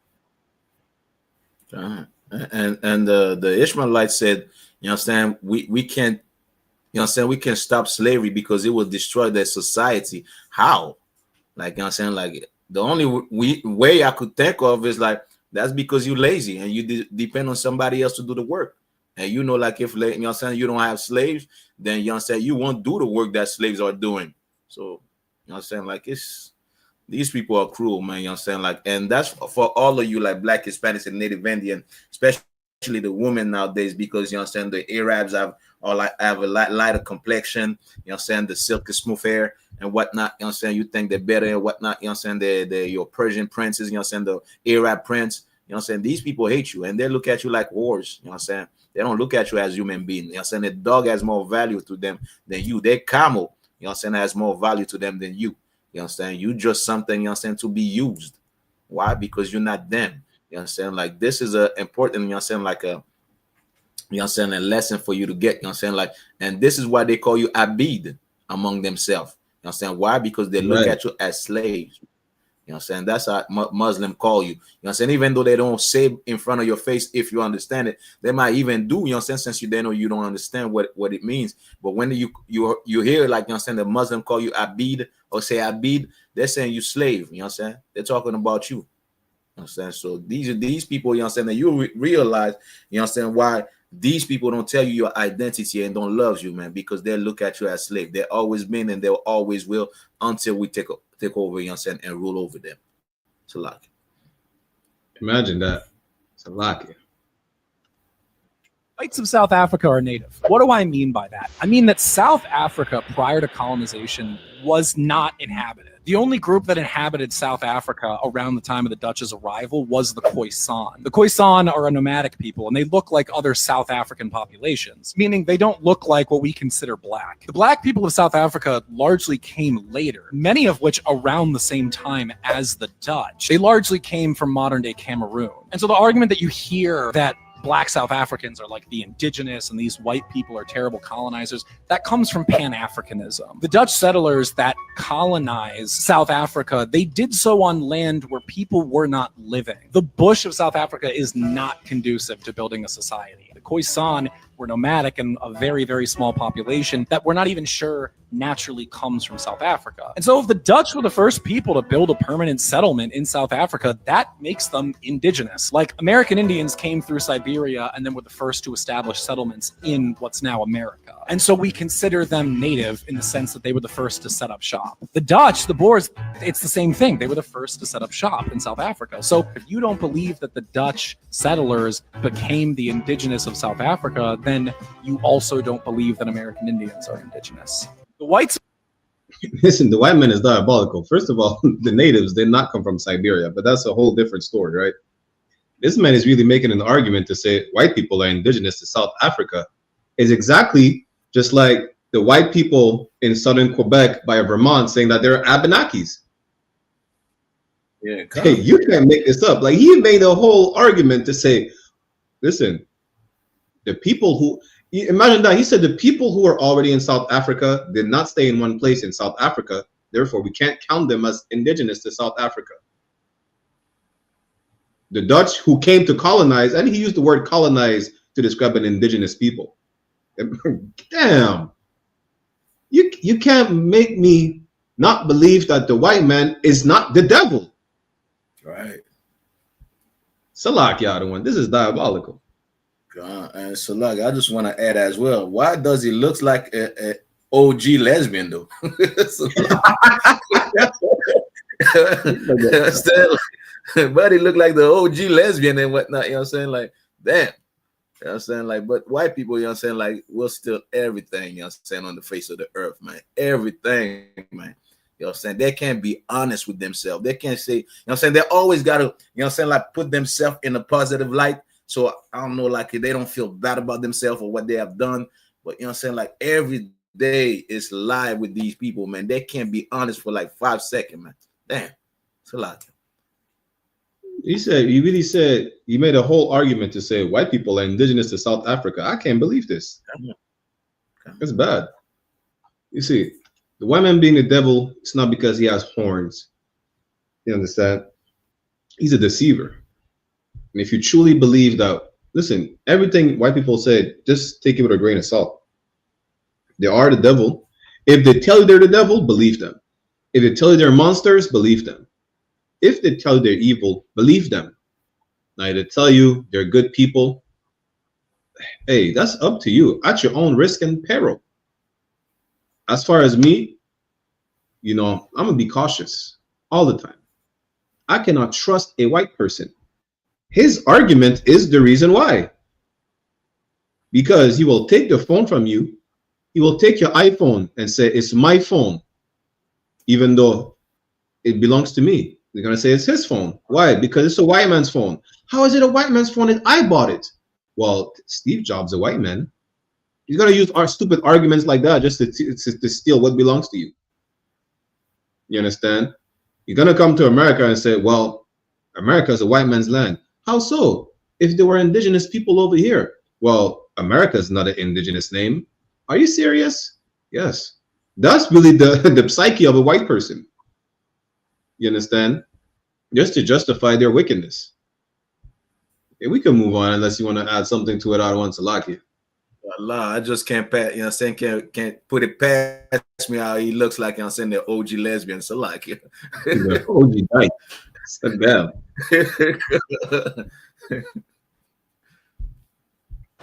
And the Ishmaelites said, you understand, we can't, you understand, we can stop slavery because it will destroy their society. How? Like, you understand, like the only way I could think of is like, that's because you're lazy and you depend on somebody else to do the work. And you know, like if, you know what I'm saying, you don't have slaves, then you know what I'm saying, you won't do the work that slaves are doing. So, you know what I'm saying, like these people are cruel, man, you know what I'm saying? Like, and that's for all of you, like Black, Hispanics, and Native Indian, especially the women nowadays, because you know what I'm saying, the Arabs have a lighter complexion, you know what I'm saying, the silky smooth hair and whatnot, you know what I'm saying, you think they're better and whatnot, you know what I'm saying, they're your Persian princes, you know what I'm saying, the Arab prince, you know what I'm saying, these people hate you and they look at you like whores, you know what I'm saying, they don't look at you as human beings, you know what I'm saying, the dog has more value to them than you, their camel, you know what I'm saying, has more value to them than you. You understand? You just something, you understand, to be used. Why? Because you're not them. You know what I'm saying? Like this is a important, you know what I'm saying, like a, you know what I'm saying, a lesson for you to get, you know what I'm saying? Like, and this is why they call you Abid among themselves. You know what I'm saying? Why? Because they look at you as slaves. You know what I'm saying? That's how Muslim call you. You know what I'm saying? Even though they don't say in front of your face, if you understand it, they might even do, you know what I'm saying, since they know you don't understand what it means. But when you hear, like, you know what I'm saying, the Muslim call you Abid or say Abid, they're saying you slave. You know what I'm saying? They're talking about you. You know what I'm saying? So these people, you know what I'm saying, that you realize, you know what I'm saying, why these people don't tell you your identity and don't love you, man, because they look at you as slave. They've always been and they always will until we take over, you know what I'm saying, and rule over them. It's a lot. Imagine that. It's a lot. Whites of South Africa are native. What do I mean by that? I mean that South Africa, prior to colonization, was not inhabited. The only group that inhabited South Africa around the time of the Dutch's arrival was the Khoisan. The Khoisan are a nomadic people, and they look like other South African populations, meaning they don't look like what we consider black. The black people of South Africa largely came later, many of which around the same time as the Dutch. They largely came from modern-day Cameroon. And so the argument that you hear that black South Africans are like the indigenous and these white people are terrible colonizers, that comes from Pan-Africanism. The Dutch settlers that colonized South Africa, they did so on land where people were not living. The bush of South Africa is not conducive to building a society. The Khoisan were nomadic and a very, very small population that we're not even sure naturally comes from South Africa. And so if the Dutch were the first people to build a permanent settlement in South Africa, that makes them indigenous. Like American Indians came through Siberia and then were the first to establish settlements in what's now America. And so we consider them native in the sense that they were the first to set up shop. The Dutch, the Boers, it's the same thing. They were the first to set up shop in South Africa. So if you don't believe that the Dutch settlers became the indigenous of South Africa, then you also don't believe that American Indians are indigenous. The whites... Listen, the white man is diabolical. First of all, the natives did not come from Siberia, but that's a whole different story, right? This man is really making an argument to say white people are indigenous to South Africa. Is exactly just like the white people in southern Quebec by Vermont saying that they're Abenakis. Yeah, hey, you can't make this up. Like, he made a whole argument to say, listen, the people who, imagine that, he said the people who are already in South Africa did not stay in one place in South Africa, therefore we can't count them as indigenous to South Africa. The Dutch who came to colonize, and he used the word colonize to describe an indigenous people. Damn, you can't make me not believe that the white man is not the devil. Right. Salak, y'all, one. This is diabolical. And so, like, I just want to add as well. Why does he look like a OG lesbian though? But he look like the OG lesbian and whatnot. You know what I'm saying? Like, damn. You know what I'm saying? Like, but white people, you know what I'm saying? Like, we'll steal everything, you know what I'm saying, on the face of the earth, man. Everything, man. You know what I'm saying? They can't be honest with themselves. They can't say, you know what I'm saying? They always got to, you know what I'm saying, like, put themselves in a positive light. So I don't know, like, they don't feel bad about themselves or what they have done. But, you know what I'm saying, like, every day is live with these people, man. They can't be honest for like 5 seconds, man. Damn. It's a lot. He really said, he made a whole argument to say white people are indigenous to South Africa. I can't believe this. It's bad. You see, the white man being the devil, it's not because he has horns. You understand? He's a deceiver. And if you truly believe that, listen, everything white people said, just take it with a grain of salt. They are the devil. If they tell you they're the devil, believe them. If they tell you they're monsters, believe them. If they tell you they're evil, believe them. Now, if they tell you they're good people, hey, that's up to you at your own risk and peril. As far as me, you know, I'm going to be cautious all the time. I cannot trust a white person. His argument is the reason why. Because he will take the phone from you. He will take your iPhone and say, it's my phone, even though it belongs to me. They're going to say it's his phone. Why? Because it's a white man's phone. How is it a white man's phone if I bought it? Well, Steve Jobs, a white man. He's going to use our stupid arguments like that just to steal what belongs to you. You understand? You're going to come to America and say, well, America is a white man's land. How so? If there were indigenous people over here. Well, America is not an indigenous name. Are you serious? Yes. That's really the psyche of a white person. You understand? Just to justify their wickedness. Okay, we can move on unless you want to add something to it. I don't want to lock you. Allah, I just can't pat, you know what I'm saying? Can't put it past me how he looks like, you know what I'm saying, the OG lesbian. So like it. OG night. Step down.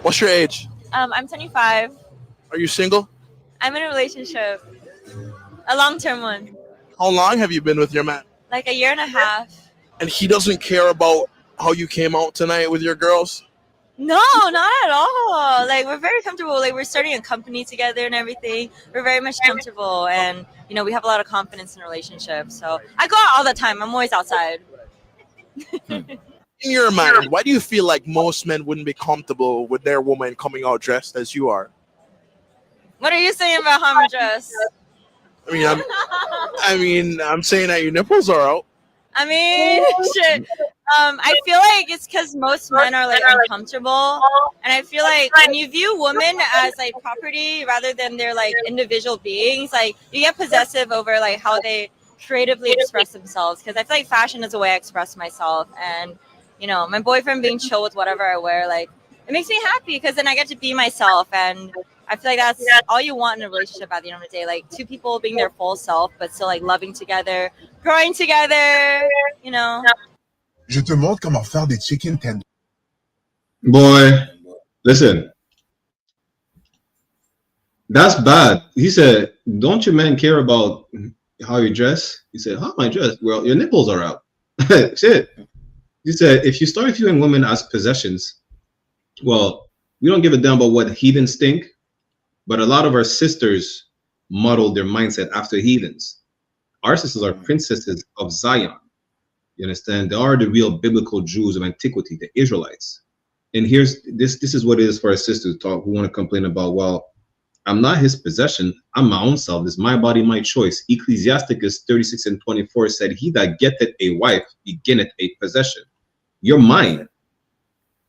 What's your age? I'm 25. Are you single? I'm in a relationship. A long-term one. How long have you been with your man? Like a year and a half. And he doesn't care about how you came out tonight with your girls? No, not at all. Like, we're very comfortable. Like, we're starting a company together and everything. We're very much comfortable. And, you know, we have a lot of confidence in the relationship. So I go out all the time. I'm always outside. In your mind, why do you feel like most men wouldn't be comfortable with their woman coming out dressed as you are? What are you saying about how I'm dressed? I'm saying that your nipples are out. I mean, shit. I feel like it's because most men are like uncomfortable, and I feel like when you view women as like property rather than their like individual beings, like you get possessive over like how they creatively express themselves. Because I feel like fashion is a way I express myself, and you know, my boyfriend being chill with whatever I wear, like it makes me happy because then I get to be myself, and I feel like that's all you want in a relationship at the end of the day. Like two people being their full self, but still like loving together, growing together, you know. Je te montre comment faire des chicken tenders. Boy, listen. That's bad. He said, don't your men care about how you dress? He said, how am I dressed? Well, your nipples are out. Shit. He said, if you start viewing women as possessions, well, we don't give a damn about what heathens think, but a lot of our sisters model their mindset after heathens. Our sisters are princesses of Zion. You understand? They are the real biblical Jews of antiquity, the Israelites. And here's this is what it is for our sisters who want to complain about, well, I'm not his possession. I'm my own self. This is my body, my choice. Ecclesiasticus 36:24 said, he that getteth a wife beginneth a possession. You're mine.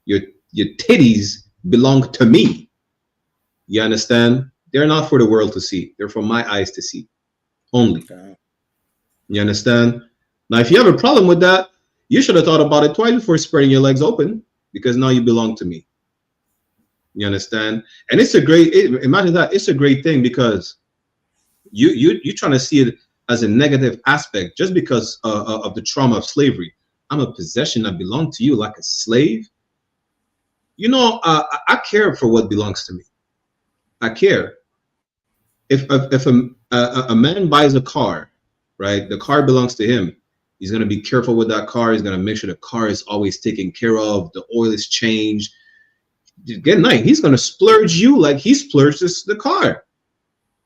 Your titties belong to me. You understand? They're not for the world to see. They're for my eyes to see only. You understand? Now, if you have a problem with that, you should have thought about it twice before spreading your legs open, because now you belong to me. You understand? And it's a great, imagine that, it's a great thing, because you're trying to see it as a negative aspect just because of the trauma of slavery. I'm a possession. I belong to you like a slave. You know, I care for what belongs to me. I care. If a man buys a car, right, the car belongs to him. He's going to be careful with that car. He's going to make sure the car is always taken care of. The oil is changed. Good night. He's going to splurge you like he splurges the car.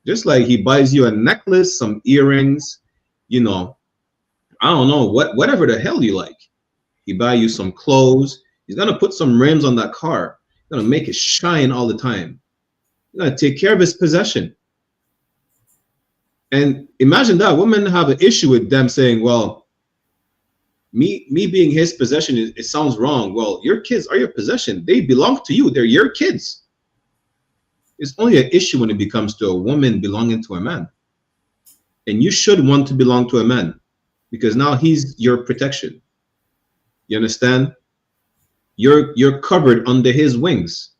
Just like he buys you a necklace, some earrings, you know, I don't know, whatever the hell you like. He buy you some clothes. He's going to put some rims on that car. He's going to make it shine all the time. He's going to take care of his possession. And imagine that. Women have an issue with them saying, well, me being his possession, it sounds wrong. Well, your kids are your possession. They belong to you. They're your kids. It's only an issue when it becomes to a woman belonging to a man. And you should want to belong to a man, because now he's your protection. You understand? You're covered under his wings.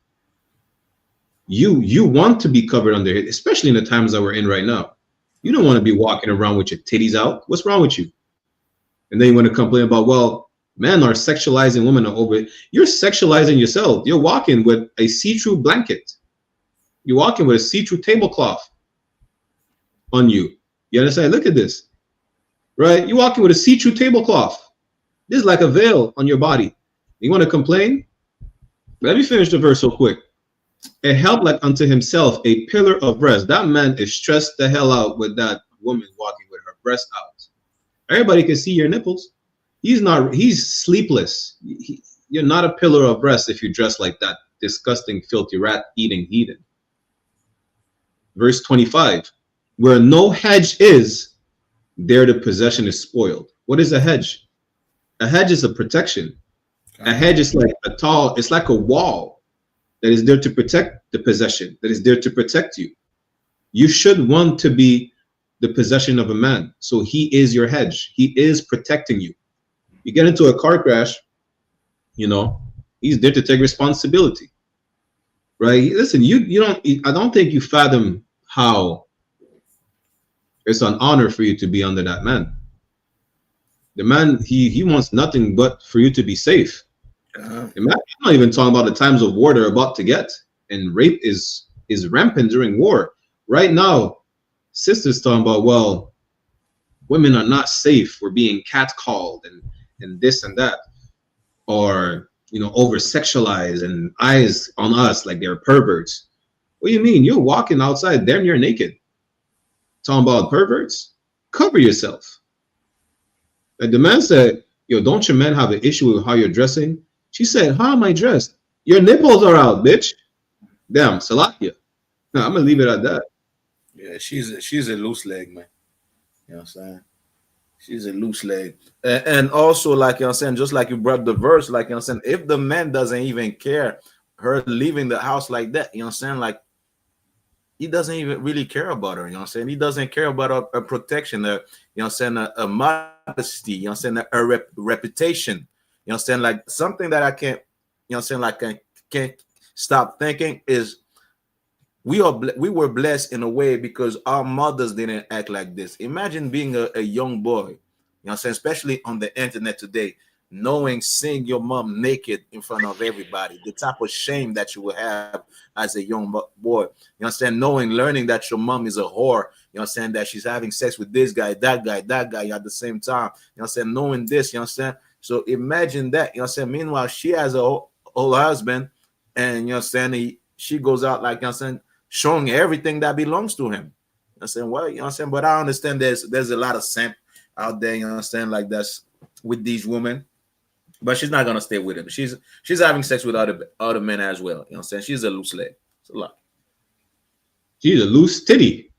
You want to be covered under it, especially in the times that we're in right now. You don't want to be walking around with your titties out. What's wrong with you? And then you want to complain about, well, men are sexualizing women over it. You're sexualizing yourself. You're walking with a see-through blanket. You're walking with a see-through tablecloth on you. You understand? Look at this, right? You're walking with a see-through tablecloth. This is like a veil on your body. You want to complain? Let me finish the verse real quick. A help like unto himself, a pillar of rest. That man is stressed the hell out with that woman walking with her breast out. Everybody can see your nipples. He's sleepless. You're not a pillar of rest if you dress like that disgusting, filthy, rat-eating heathen. Verse 25, where no hedge is, there the possession is spoiled. What is a hedge? A hedge is a protection. A hedge is like it's like a wall that is there to protect the possession, that is there to protect you. You should want to be the possession of a man. So he is your hedge. He is protecting you. You get into a car crash, he's there to take responsibility. Right? Listen, I don't think you fathom how it's an honor for you to be under that man. The man, he wants nothing but for you to be safe. I'm not even talking about the times of war they're about to get. And rape is rampant during war. Right now, sisters talking about, well, women are not safe. We're being catcalled and this and that. Or, over-sexualized and eyes on us like they're perverts. What do you mean? You're walking outside damn near naked. Talking about perverts? Cover yourself. Like the man said, yo, don't your men have an issue with how you're dressing? She said, how am I dressed? Your nipples are out, bitch. Damn, Salakia. No, I'm gonna leave it at that. Yeah, she's a loose leg, man. You know what I'm saying? She's a loose leg. And also, like, you know what I'm saying, just like you brought the verse, like, you know what I'm saying, if the man doesn't even care her leaving the house like that, you know what I'm saying, like, he doesn't even really care about her, you know what I'm saying? He doesn't care about her protection, you know what I'm saying, a modesty, you know what I'm saying, a reputation, you know what I'm saying, like, something that I can't, you know what I'm saying, like, I can't stop thinking is we were blessed in a way because our mothers didn't act like this. Imagine being a young boy, you know what I'm saying, especially on the internet today, seeing your mom naked in front of everybody, the type of shame that you will have as a young boy, you know what I'm saying, learning that your mom is a whore, you know what I'm saying, that she's having sex with this guy, that guy at the same time, you know what I'm saying, knowing this, you know what I'm saying. So imagine that, you know what I'm saying. Meanwhile, she has a whole husband, and you know what I'm saying, she goes out, like, you know what I'm saying, showing everything that belongs to him. You know what I'm saying, well, you know what I'm saying, but I understand there's a lot of simp out there, you know what I'm saying, like that's with these women. But she's not gonna stay with him. She's having sex with other men as well. You know what I'm saying? She's a loose leg. It's a lot. She's a loose titty.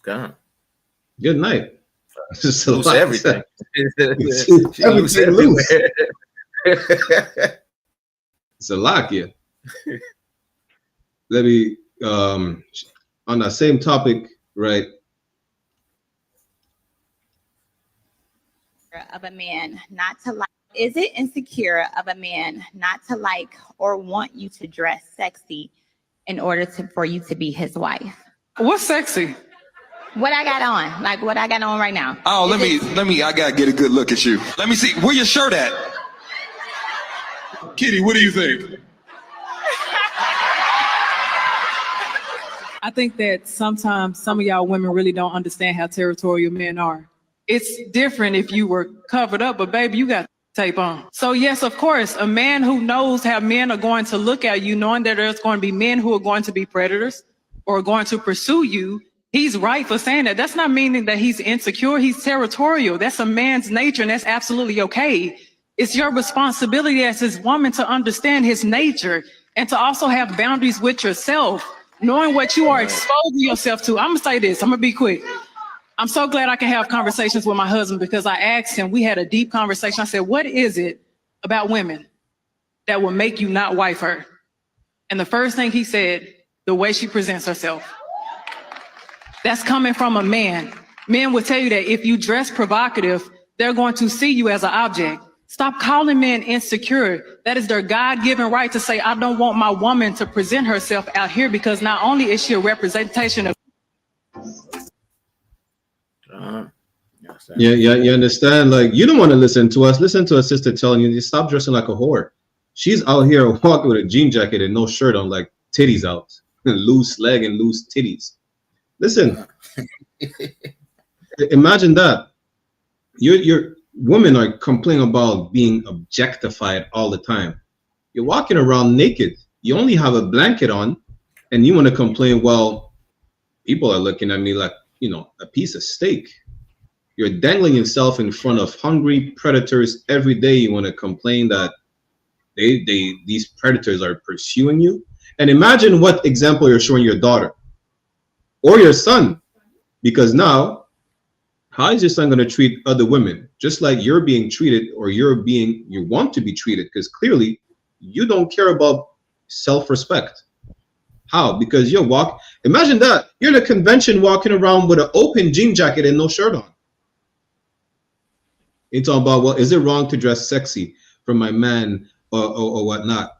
God. Good night. Just loose everything. Everything loose. It's a lock, yeah. Let me on that same topic, right? Of a man not to like. Is it insecure of a man not to like or want you to dress sexy in order for you to be his wife? What's sexy? What I got on, like what I got on right now. Oh, let me, I gotta get a good look at you. Let me see, where your shirt at? Kitty, what do you think? I think that sometimes some of y'all women really don't understand how territorial men are. It's different if you were covered up, but baby, you got tape on. So yes, of course, a man who knows how men are going to look at you, knowing that there's going to be men who are going to be predators or going to pursue you, he's right for saying that. That's not meaning that he's insecure. He's territorial. That's a man's nature, and that's absolutely okay. It's your responsibility as his woman to understand his nature and to also have boundaries with yourself, knowing what you are exposing yourself to. I'm gonna say this, I'm gonna be quick. I'm so glad I can have conversations with my husband because I asked him, we had a deep conversation. I said, what is it about women that will make you not wife her? And the first thing he said, the way she presents herself. That's coming from a man. Men will tell you that if you dress provocative, they're going to see you as an object. Stop calling men insecure. That is their God-given right to say, I don't want my woman to present herself out here because not only is she a representation of Yeah, you understand? Like, you don't want to listen to us. Listen to a sister telling you, stop dressing like a whore. She's out here walking with a jean jacket and no shirt on, like titties out, loose leg and loose titties. Listen, imagine that. Your women are complaining about being objectified all the time. You're walking around naked. You only have a blanket on, and you want to complain, well, people are looking at me like, a piece of steak. You're dangling yourself in front of hungry predators every day. You want to complain that these predators are pursuing you. And imagine what example you're showing your daughter or your son, because now How is your son going to treat other women just like you're being treated, or you want to be treated? Because clearly you don't care about self-respect. How? Because imagine that you're in a convention walking around with an open jean jacket and no shirt on. You're talking about, well, is it wrong to dress sexy for my man or whatnot?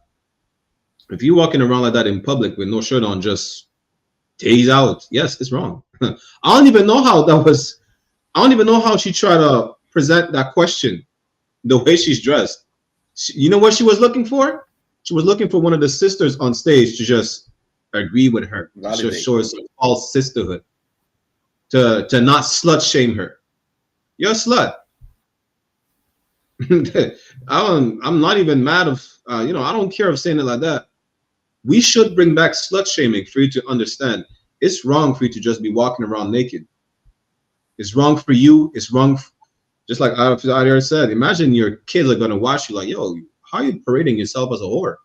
If you're walking around like that in public with no shirt on, just days out, yes, it's wrong. I don't even know how she tried to present that question, the way she's dressed. You know what she was looking for? She was looking for one of the sisters on stage to just agree with her, to just show her some false sisterhood, to not slut shame her. You're a slut. I'm not even mad of, I don't care of saying it like that. We should bring back slut shaming for you to understand. It's wrong for you to just be walking around naked. It's wrong for you. It's wrong. Just like I already said, imagine your kids are going to watch you like, yo, how are you parading yourself as a whore?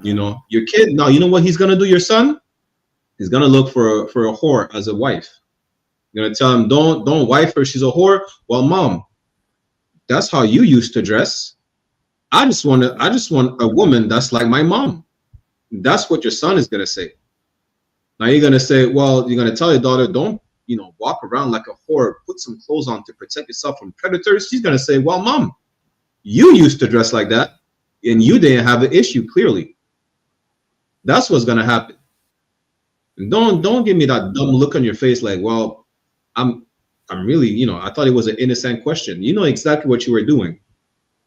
Your kid, now, you know what he's going to do, your son? He's going to look for a whore as a wife. You're going to tell him, don't wife her, she's a whore. Well, mom, that's how you used to dress. I just want a woman that's like my mom. That's what your son is going to say. Now you're going to say, well, you're going to tell your daughter, don't, walk around like a whore, put some clothes on to protect yourself from predators. She's going to say, well, mom, you used to dress like that and you didn't have an issue, clearly. That's what's going to happen. And don't give me that dumb look on your face like, well, I'm really, I thought it was an innocent question. You know exactly what you were doing.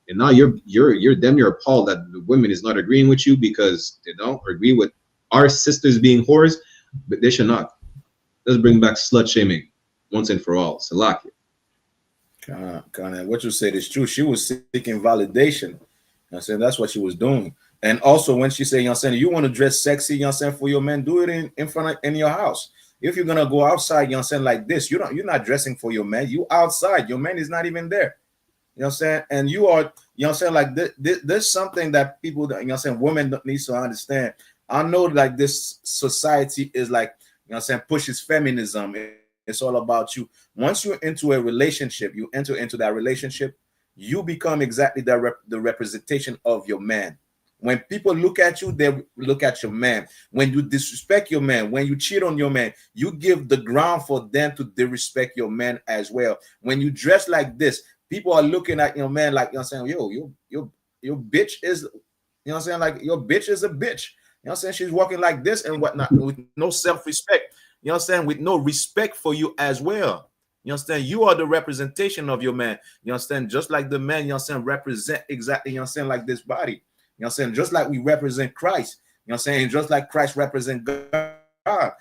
And now you're appalled that the women is not agreeing with you because they don't agree with our sisters being whores, but they should not. Let's bring back slut shaming once and for all. Salaki. What you said is true. She was seeking validation. I said that's what she was doing. And also when she said, you want to dress sexy, for your man, do it in front of in your house. If you're gonna go outside, like this, you're not dressing for your man. You outside, your man is not even there. You know what I'm saying? And you are, like there's something that people, women need to understand. I know like this society is like, pushes feminism. It's all about you. Once you're into a relationship, you enter into that relationship, you become exactly the representation of your man. When people look at you, they look at your man. When you disrespect your man, when you cheat on your man, you give the ground for them to disrespect your man as well. When you dress like this, people are looking at your man like, yo, your bitch is, like your bitch is a bitch. She's walking like this and whatnot with no self-respect. With no respect for you as well. You are the representation of your man. Just like the man, represent exactly, like this body. Just like we represent Christ. Just like Christ represent God.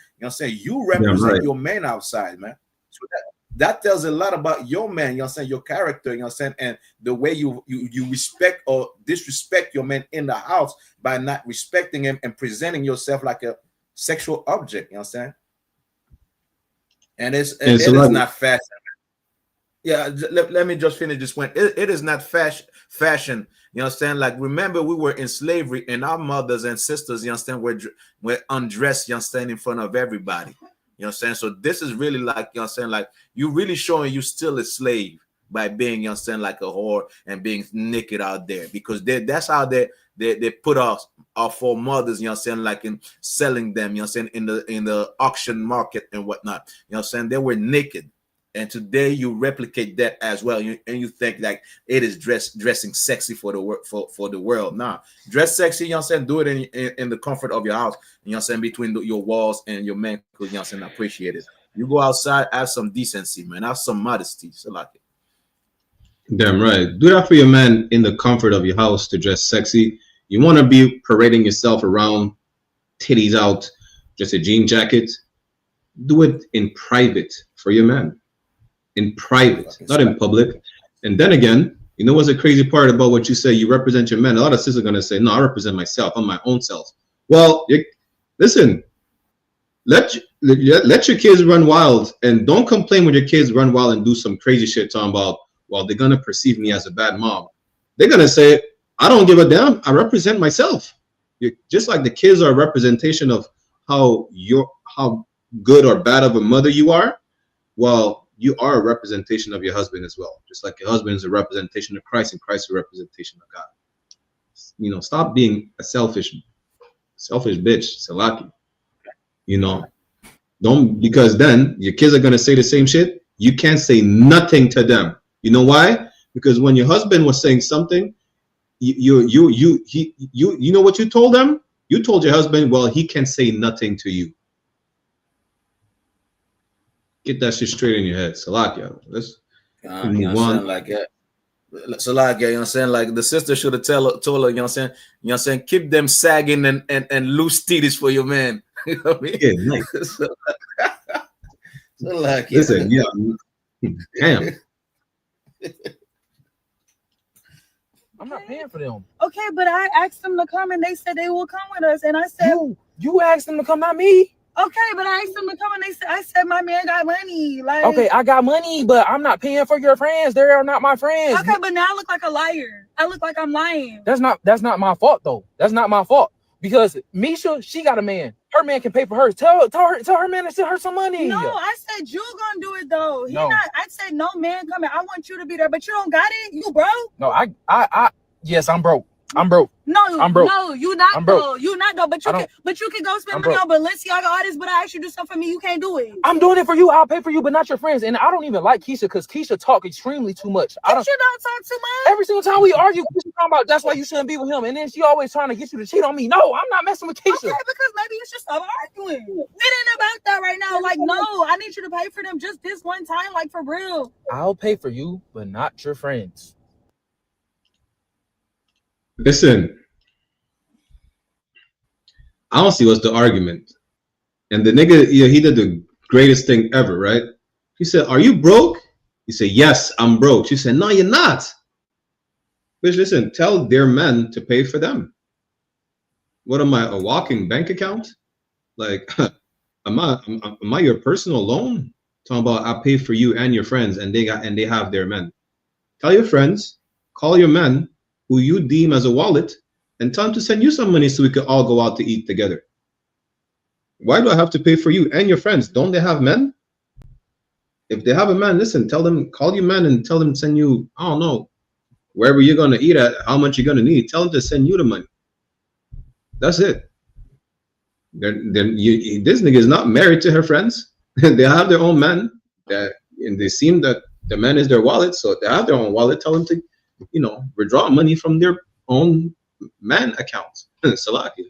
You represent your man outside, man. So that tells a lot about your man, your character, and the way you respect or disrespect your man in the house by not respecting him and presenting yourself like a sexual object, And it is not fashion. Yeah, let me just finish this one. It is not fashion. Like, remember, we were in slavery and our mothers and sisters, were undressed, in front of everybody. So this is really like, like you really showing you still a slave by being, like a whore and being naked out there, because that's how they put our foremothers, like in selling them, in the auction market and whatnot. They were naked. And today you replicate that as well, and you think like it is dressing sexy for the world. Nah, dress sexy, do it in the comfort of your house, between your walls and your man, because appreciate it. You go outside, have some decency, man, have some modesty. So like it. Damn right. Do that for your man in the comfort of your house to dress sexy. You want to be parading yourself around, titties out, just a jean jacket. Do it in private for your man. In private, not in public. And then again, you know what's the crazy part about what you say? You represent your man. A lot of sisters are going to say, no, I represent myself. I'm my own self. Well, listen, let your kids run wild, and don't complain when your kids run wild and do some crazy shit talking about, well, they're going to perceive me as a bad mom. They're going to say, I don't give a damn. I represent myself. Just like the kids are a representation of how good or bad of a mother you are. Well, you are a representation of your husband as well. Just like your husband is a representation of Christ and Christ is a representation of God. You know, stop being a selfish bitch, Salaki. You know, don't, because then your kids are gonna say the same shit. You can't say nothing to them. You know why? Because when your husband was saying something, you know what you told them? You told your husband, well, he can say nothing to you. Get that shit straight in your head. Salakia. Let's you know what I'm saying? Like Salakia, you know what I'm saying? Like the sister should have told her, you know what I'm saying? You know what I'm saying? Keep them sagging and loose titties for your man. You know what I mean? Yeah, nice. Salakia. Listen, yeah. Damn. I'm not paying for them. Okay, but I asked them to come and they said they will come with us. And I said, You asked them to come, not me. Okay, but I asked them to come and I said my man got money. Like, okay, I got money, but I'm not paying for your friends. They are not my friends. Okay, but now I look like a liar. I look like I'm lying. That's not my fault though. That's not my fault. Because Misha, she got a man. Her man can pay for hers. Tell her man to send her some money. No, I said you gonna do it though. No. I said no man coming. I want you to be there, but you don't got it. You broke? No, I yes, I'm broke. I'm broke. No, I'm broke. No, you not I'm broke. though. You not though. But you can go spend money on Balenciaga artists. But I asked you to do something for me. You can't do it. I'm doing it for you. I'll pay for you, but not your friends. And I don't even like Keisha because Keisha talk extremely too much. You don't talk too much. Every single time we argue, Keisha talking about that's why you shouldn't be with him. And then she always trying to get you to cheat on me. No, I'm not messing with Keisha. Okay, because maybe you should stop arguing. It ain't about that right now. Like, no, I need you to pay for them just this one time, like for real. I'll pay for you, but not your friends. Listen. I don't see what's the argument. And the nigga, yeah, he did the greatest thing ever, right? He said, are you broke? He said, yes, I'm broke. She said, no, you're not. Bitch, listen, tell their men to pay for them. What am I, a walking bank account? Like, am I your personal loan? Talking about I pay for you and your friends, and they have their men. Tell your friends, call your men who you deem as a wallet, and tell them to send you some money so we could all go out to eat together. Why do I have to pay for you and your friends? Don't they have men? If they have a man, listen, tell them, call your man and tell them to send you, I don't know, wherever you're going to eat at, how much you're going to need. Tell them to send you the money. That's it. This nigga is not married to her friends. They have their own man. And they seem that the man is their wallet. So if they have their own wallet, tell them to, you know, withdraw money from their own man accounts. Salaki.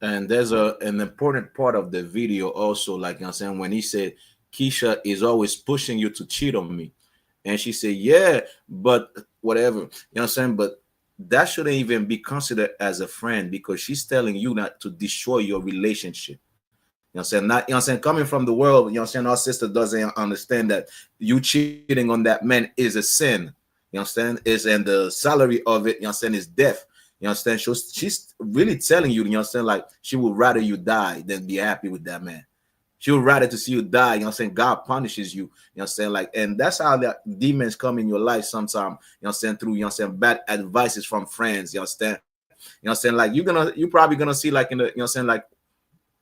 And there's an important part of the video also, like I'm saying, when he said Keisha is always pushing you to cheat on me, and she said, yeah, but whatever, you know what I'm saying, but that shouldn't even be considered as a friend, because she's telling you not to destroy your relationship. You know what I'm saying? Not, you know what I'm saying, coming from the world, you know what I'm saying, our sister doesn't understand that you cheating on that man is a sin. You understand? And the salary of it, you understand, is death. You understand? She's really telling you, you understand, like she would rather you die than be happy with that man. She would rather to see you die. You understand? God punishes you. You understand? Like, and that's how the demons come in your life sometimes. You understand? Through, you understand, bad advices from friends. You understand? You understand? Like you're probably gonna see, like, in the, you know what I'm saying, like,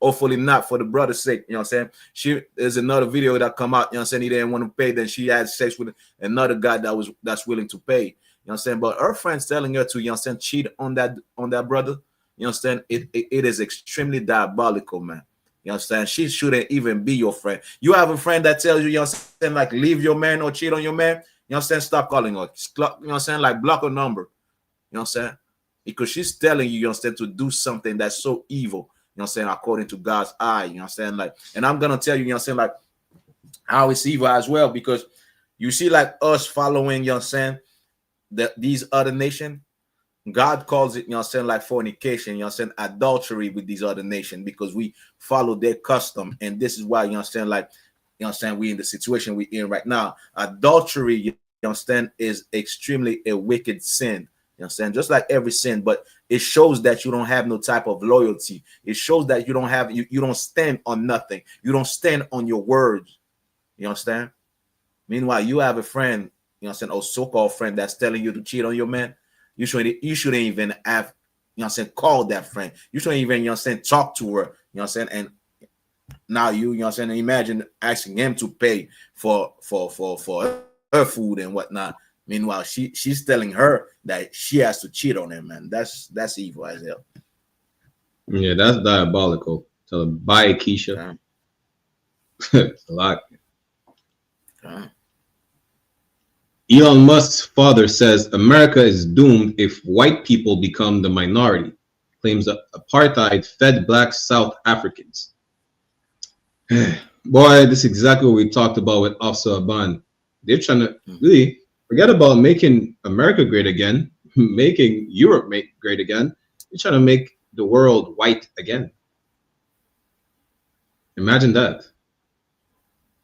hopefully not, for the brother's sake, you know what I'm saying? There's another video that come out, you know what I'm saying, he didn't want to pay, then she had sex with another guy that's willing to pay. You know what I'm saying? But her friends telling her to, you know what I'm saying, cheat on that brother, you understand? It is extremely diabolical, man. You understand? She shouldn't even be your friend. You have a friend that tells you, you know what I'm saying, like, leave your man or cheat on your man, you know what I'm saying? Stop calling her. You know what I'm saying? Like, block her number. You know what I'm saying? Because she's telling you, you understand, to do something that's so evil. You know what I'm saying, according to God's eye, you know what I'm saying? Like, and I'm gonna tell you, you know what I'm saying, like, how it's evil as well, because you see, like, us following, you know what I'm saying, these other nations, God calls it, you know what I'm saying, like fornication, you know what I'm saying, adultery with these other nations, because we follow their custom. And this is why, you know what I'm saying, like, you know what I'm saying, we in the situation we're in right now. Adultery, you know what I'm saying, is extremely a wicked sin. You know what I'm saying? Just like every sin, but it shows that you don't have no type of loyalty. It shows that you don't have, you don't stand on nothing. You don't stand on your words. You understand? Meanwhile, you have a friend, you know what I'm saying, or so-called friend that's telling you to cheat on your man. You shouldn't even have, you know what I'm saying, call that friend. You shouldn't even, you know what I'm saying, talk to her. You know what I'm saying? And now you know what I'm saying, imagine asking him to pay for her food and whatnot. Meanwhile, she's telling her that she has to cheat on him, man. That's evil as hell. Yeah, that's diabolical. So bye, Keisha. It's a lot. Elon Musk's father says America is doomed if white people become the minority. Claims that apartheid fed black South Africans. Boy, this is exactly what we talked about with Ahban. They're trying to really forget about making America great again, making Europe great again. They're trying to make the world white again. Imagine that.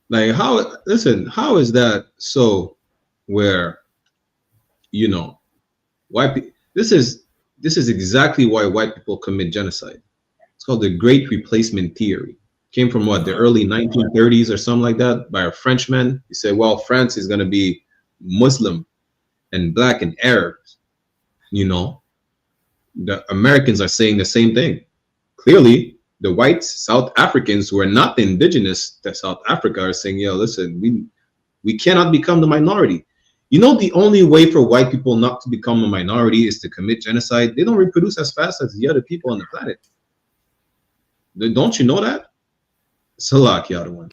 Like how is that so where white people, this is exactly why white people commit genocide. It's called the Great Replacement Theory. Came from what, the early 1930s or something like that, by a Frenchman. He said, well, France is going to be Muslim and black and Arabs. The Americans are saying the same thing. Clearly, the white South Africans who are not indigenous to South Africa are saying, yo, listen, we cannot become the minority. The only way for white people not to become a minority is to commit genocide. They don't reproduce as fast as the other people on the planet. Don't you know that? Salakia, other one.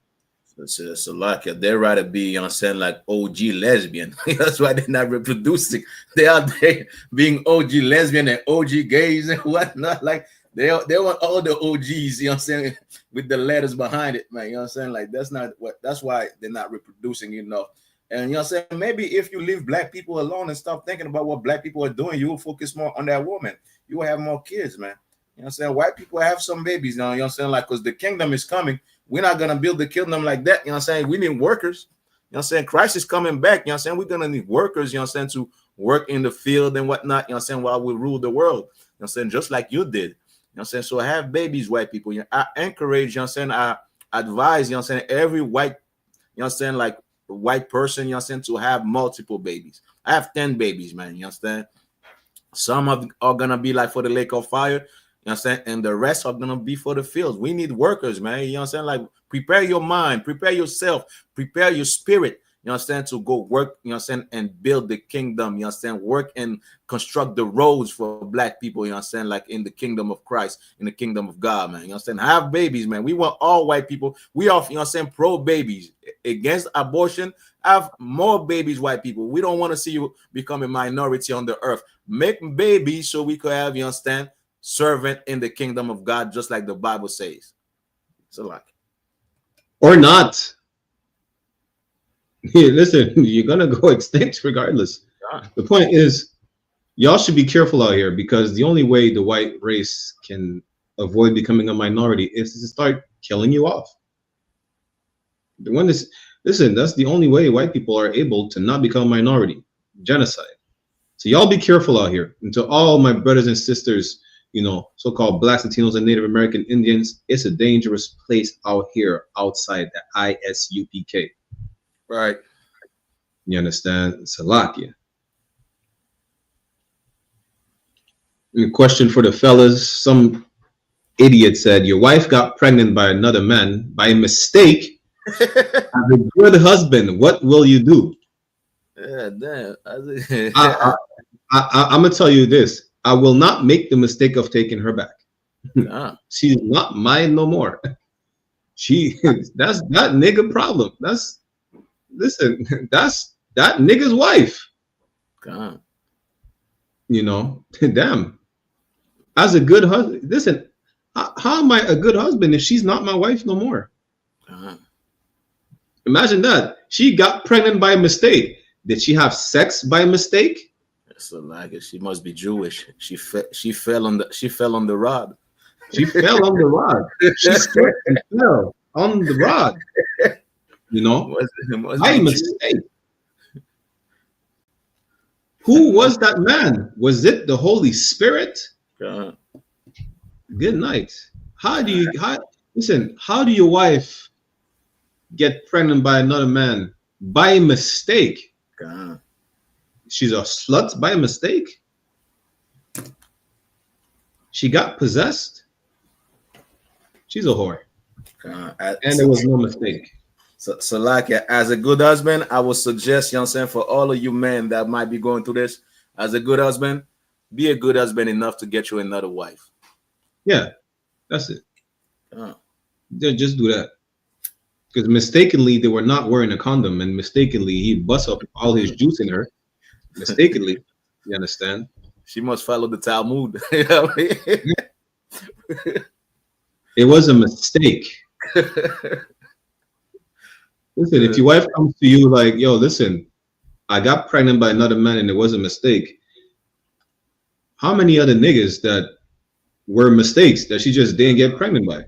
Salakia, they'd rather be, you know what I'm saying, like OG lesbian. That's why they're not reproducing. They are there being OG lesbian and OG gays and whatnot. Like they want all the OGs, you know what I'm saying, with the letters behind it, man. You know what I'm saying? Like that's why they're not reproducing enough. And you know what I'm saying? Maybe if you leave black people alone and stop thinking about what black people are doing, you will focus more on that woman. You will have more kids, man. You know what I'm saying? White people have some babies now, you know what I'm saying? Like, because the kingdom is coming. We're not going to build the kingdom like that. You know what I'm saying? We need workers. You know what I'm saying? Christ is coming back. You know what I'm saying? We're going to need workers, you know what I'm saying, to work in the field and whatnot, you know what I'm saying, while we rule the world. You know what I'm saying? Just like you did. You know what I'm saying? So have babies, white people. I encourage, you know what I'm saying, I advise, you know what I'm saying, every white, you know what I'm saying, like white person, you know what I'm saying, to have multiple babies. I have 10 babies, man. You understand? Some are going to be like for the lake of fire. You know what I'm saying? And the rest are going to be for the fields. We need workers, man. You know what I'm saying? Like, prepare your mind, prepare yourself, prepare your spirit, you know what I'm saying, to go work, you know what I'm saying, and build the kingdom, you know what I'm saying, work and construct the roads for black people, you know what I'm saying, like in the kingdom of Christ, in the kingdom of God, man. You know what I'm saying? Have babies, man. We want all white people. We are, you know what I'm saying, pro babies, against abortion. Have more babies, white people. We don't want to see you become a minority on the earth. Make babies so we could have, you understand, servant in the kingdom of God, just like the Bible says. So like, or not. Yeah, listen, you're gonna go extinct regardless. The point is, y'all should be careful out here, because the only way the white race can avoid becoming a minority is to start killing you off. Listen, that's the only way white people are able to not become a minority. Genocide. So y'all be careful out here. And to all my brothers and sisters, you know, so-called Blacks, Latinos, and Native American Indians, it's a dangerous place out here outside the I.S.U.P.K. Right. You understand? Salakia. A question for the fellas. Some idiot said, your wife got pregnant by another man by mistake. As a good husband, what will you do? Yeah, damn. I'm going to tell you this. I will not make the mistake of taking her back. She's not mine no more. That's that nigga problem. That's that nigga's wife. God. You know, damn. As a good husband, listen, how am I a good husband if she's not my wife no more? Imagine that. She got pregnant by mistake. Did she have sex by mistake? So like, she must be Jewish. She fell on the rod. She fell on the rod. She slipped and fell on the rod. You know, by mistake. Who was that man? Was it the Holy Spirit? Good night. How do your wife get pregnant by another man by mistake? She's a slut by mistake. She got possessed. She's a whore. And there was no mistake. So like as a good husband, I would suggest, you know what I'm saying, for all of you men that might be going through this, as a good husband, be a good husband enough to get you another wife. Yeah, that's it. Just do that. Because mistakenly they were not wearing a condom, and mistakenly he bust up all his juice in her. Mistakenly, you understand? She must follow the Talmud. You know what I mean? It was a mistake. Listen, if your wife comes to you like, yo, listen, I got pregnant by another man and it was a mistake. How many other niggas that were mistakes that she just didn't get pregnant by?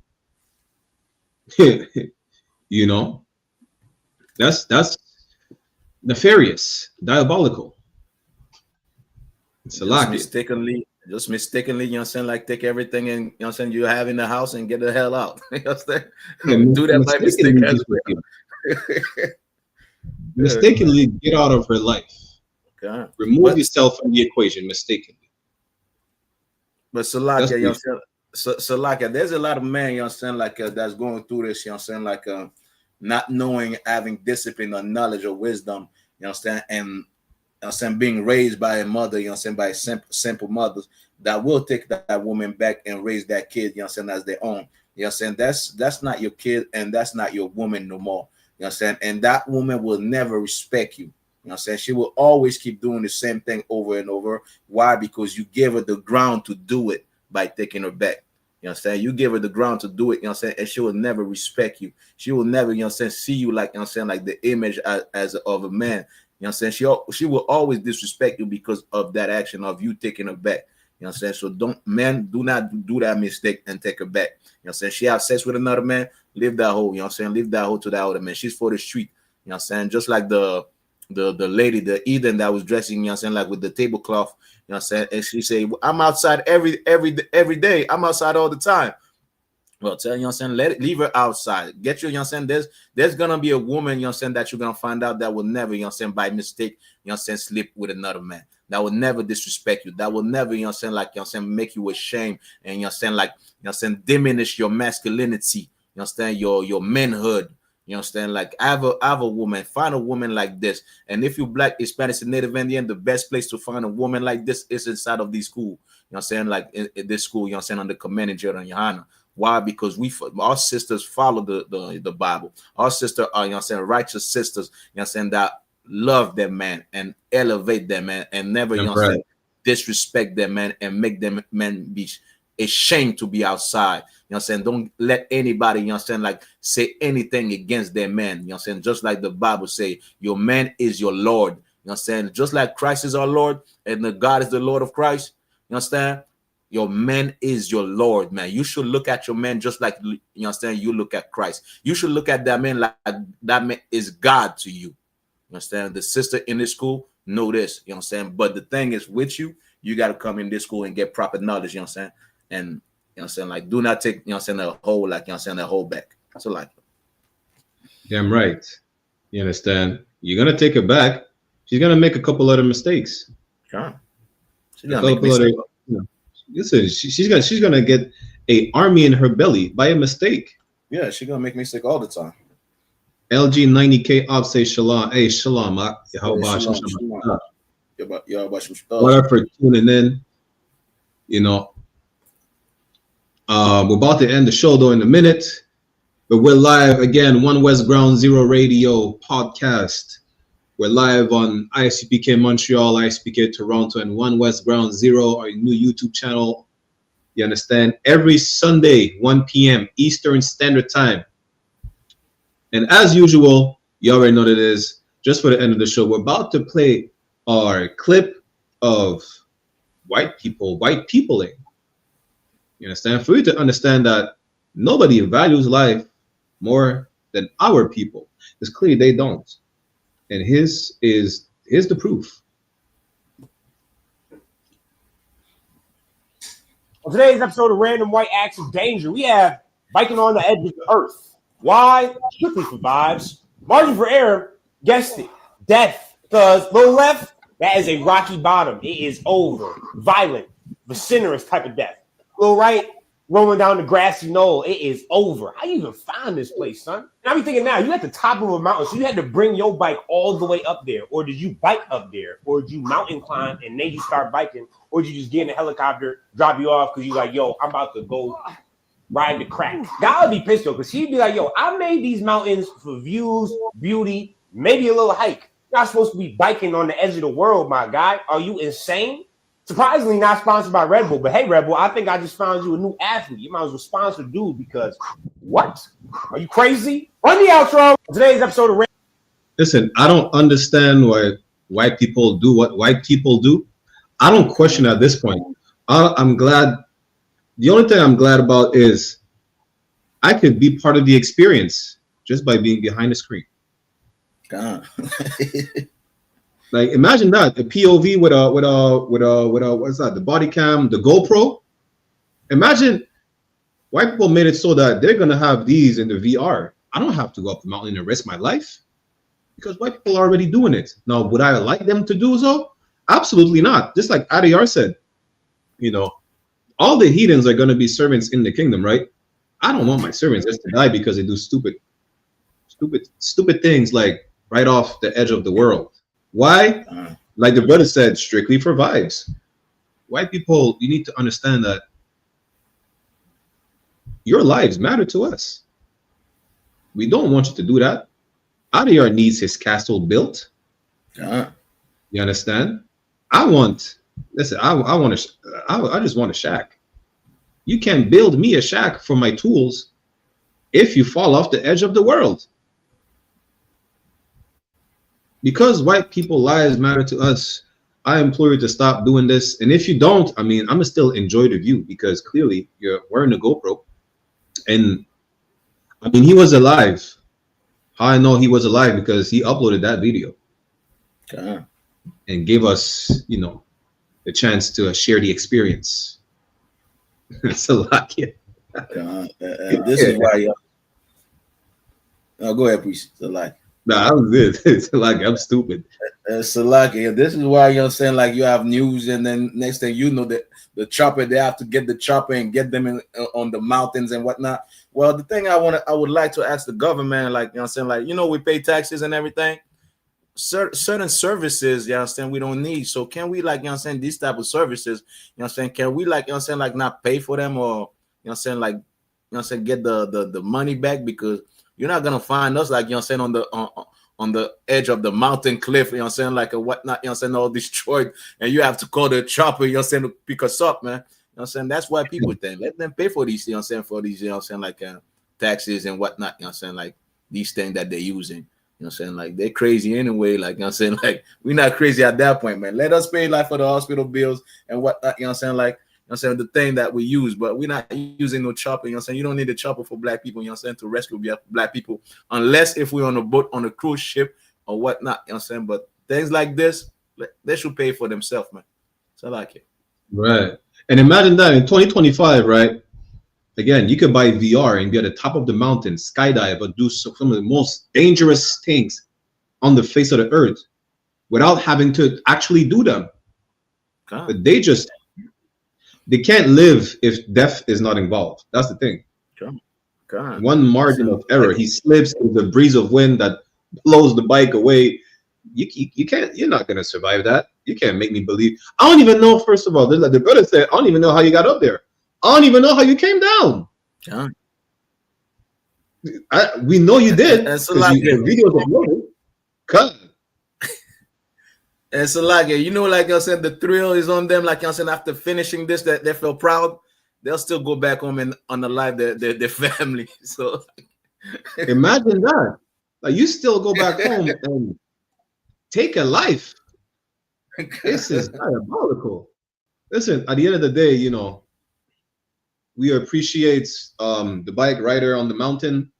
You know? That's nefarious, diabolical. It's a lot. Just mistakenly, you know what I'm saying, like take everything and, you know what I'm saying, you have in the house and get the hell out. You know what I'm saying? Do that by mistake as well. Mistakenly get out of her life. Okay. Remove yourself from the equation mistakenly. But Salaka, you know what I'm saying? Salaka, there's a lot of men, you know what I'm saying, like that's going through this, you know what I'm saying, like not knowing, having discipline or knowledge or wisdom, you know what I'm saying, and you know what I'm saying, being raised by a mother, you know what I'm saying, by simple mothers that will take that woman back and raise that kid, you know what I'm saying, as their own. You know what I'm saying? That's not your kid and that's not your woman no more. You know what I'm saying? And that woman will never respect you. You know what I'm saying? She will always keep doing the same thing over and over. Why? Because you gave her the ground to do it by taking her back. You know what I'm saying? You give her the ground to do it, you know what I'm saying? And she will never respect you. She will never, you know what I'm saying, see you like, you know what I'm saying, like the image as of a man. You know what I'm saying? She will always disrespect you because of that action of you taking her back. You know what I'm saying? So do not do that mistake and take her back. You know what I'm saying? She have sex with another man, leave that hoe, you know what I'm saying? Leave that hoe to that other man. She's for the street. You know what I'm saying? Just like the lady, the Eden that was dressing, you know what I'm saying, like with the tablecloth, you know what I'm saying? And she say, I'm outside every day. I'm outside all the time. Well, tell you know what I'm saying, leave her outside. Get you know what I'm saying? There's gonna be a woman, you know what I'm saying, that you're gonna find out that will never, you know what I'm saying, by mistake, you know what I'm saying, sleep with another man. That will never disrespect you. That will never, you know what I'm saying, like, you know what I'm saying, make you ashamed and, you know what I'm saying, like, you know what I'm saying, diminish your masculinity, you know what I'm saying, your manhood. You know what I'm saying? Like, have a woman, find a woman like this. And if you're Black, Hispanic, and Native Indian, the best place to find a woman like this is inside of these school. You know what I'm saying? Like in this school, you know what I'm saying, under commanding Jordan YAHANNA. Why? Because our sisters follow the Bible. Our sisters are, you know what I'm saying, righteous sisters, you know what I'm saying, that love them man and elevate them man and never, you know what I'm saying, disrespect them man and make them men be ashamed to be outside. You know what I'm saying? Don't let anybody, you know what I'm saying, like say anything against their man. You know what I'm saying? Just like the Bible say, your man is your Lord. You know what I'm saying? Just like Christ is our Lord and the God is the Lord of Christ. You understand? Your man is your Lord, man. You should look at your man just like, you know what I'm saying, you look at Christ. You should look at that man like that man is God to you. You understand? The sister in this school know this, you know what I'm saying? But the thing is with you, you got to come in this school and get proper knowledge, you know what I'm saying? And, you know what I'm saying, like, do not take, you know what I'm saying, a whole, like, you know what I'm saying, a whole back. So, like. Damn right. You understand? You're going to take her back. She's going to make a couple other mistakes. Sure. She's going to make mistakes. Listen, she's gonna get a army in her belly by a mistake. Yeah, she's gonna make me sick all the time. LG 90K off say shalom. Hey, shalom. Whatever for tuning in. You know, we're about to end the show though in a minute, but we're live again. One West Ground Zero Radio podcast. We're live on I.S.U.P.K Montreal, I.S.U.P.K Toronto, and One West Ground Zero, our new YouTube channel. You understand? Every Sunday, 1 p.m. Eastern Standard Time. And as usual, you already know what it is. Just for the end of the show, we're about to play our clip of white peopling. You understand? For you to understand that nobody values life more than our people. Because clearly they don't. And here's the proof. On today's episode of Random White Acts of Danger, we have biking on the edge of the earth. Why? Strictly for vibes. Margin for error, guessed it. Death. Because low left, that is a rocky bottom. It is over. Violent, vociferous type of death. Low right, rolling down the grassy knoll. It is over. How you even find this place, son? And I be thinking now, you at the top of a mountain, so you had to bring your bike all the way up there, or did you bike up there, or did you mountain climb and then you start biking, or did you just get in a helicopter, drop you off because you like, yo, I'm about to go ride the crack. God would be pissed though, because he'd be like, yo, I made these mountains for views, beauty, maybe a little hike. You're not supposed to be biking on the edge of the world, my guy. Are you insane? Surprisingly, not sponsored by Red Bull, but hey, Red Bull, I think I just found you a new athlete. You might as well sponsor dude because what? Are you crazy? On the outro, today's episode of Listen, I don't understand why white people do what white people do. I don't question at this point. I'm glad. The only thing I'm glad about is I could be part of the experience just by being behind the screen. Like imagine that, a POV with a what's that, the body cam, the GoPro. Imagine white people made it so that they're gonna have these in the VR. I don't have to go up the mountain and risk my life because white people are already doing it. Now, would I like them to do so? Absolutely not. Just like Adiyar said, you know, all the heathens are gonna be servants in the kingdom, right? I don't want my servants just to die because they do stupid things like right off the edge of the world. Why? Like the brother said, strictly for vibes. White people, you need to understand that your lives matter to us. We don't want you to do that. Adiyar needs his castle built. You understand? I just want a shack. You can build me a shack for my tools if you fall off the edge of the world. Because white people lives matter to us, I implore you to stop doing this. And if you don't, I mean, I'm gonna still enjoy the view because clearly you're wearing a GoPro. And I mean, he was alive. How I know he was alive because he uploaded that video and gave us, you know, the chance to share the experience. It's a lot. Yeah. This is why. Go ahead, please. It's a lot. Nah, I was it. It's like I'm stupid. Salaki, this is why you're saying like you have news, and then next thing you know, that the chopper, they have to get the chopper and get them in on the mountains and whatnot. Well, the thing I would like to ask the government, like, you know what I'm saying, like, you know, we pay taxes and everything. Certain services, you understand, we don't need. So can we, like, you know what I'm saying, these type of services, you know what I'm saying, can we, like, you know what I'm saying, like, not pay for them, or, you know what I'm saying, like, you know what I'm saying, get the money back, because you're not gonna find us, like, you know what I'm saying, on the edge of the mountain cliff, you know what I'm saying, like a whatnot, you know what I'm saying, all destroyed, and you have to call the chopper, you know what I'm saying, to pick us up, man. You know what I'm saying? That's why people think, let them pay for these, you know what I'm saying, for these, you know what I'm saying, like taxes and whatnot, you know what I'm saying, like these things that they're using, you know what I'm saying, like they're crazy anyway, like, you know what I'm saying, like we're not crazy at that point, man. Let us pay like for the hospital bills and whatnot, you know what I'm saying, like, you know what I'm saying, the thing that we use, but we're not using no chopper, you know what I'm saying? You don't need a chopper for black people, you know what I'm saying, to rescue black people, unless if we're on a boat, on a cruise ship or whatnot, you know what I'm saying? But things like this, they should pay for themselves, man. So I like it. Right. And imagine that in 2025, right? Again, you could buy VR and be at the top of the mountain, skydive, or do some of the most dangerous things on the face of the earth without having to actually do them. But they can't live if death is not involved. That's the thing. One margin of error, he slips in the breeze of wind that blows the bike away. You can't. You're not gonna survive that. You can't make me believe. I don't even know. First of all, the brother said, I don't even know how you got up there. I don't even know how you came down. We know you did. And so like the videos uploaded. Cut. And so like, you know, like I said, the thrill is on them. Like I said, after finishing this, that they feel proud. They'll still go back home and unalive their family. So imagine that. Like you still go back home and take a life. This is diabolical. Listen, at the end of the day, you know, we appreciate the bike rider on the mountain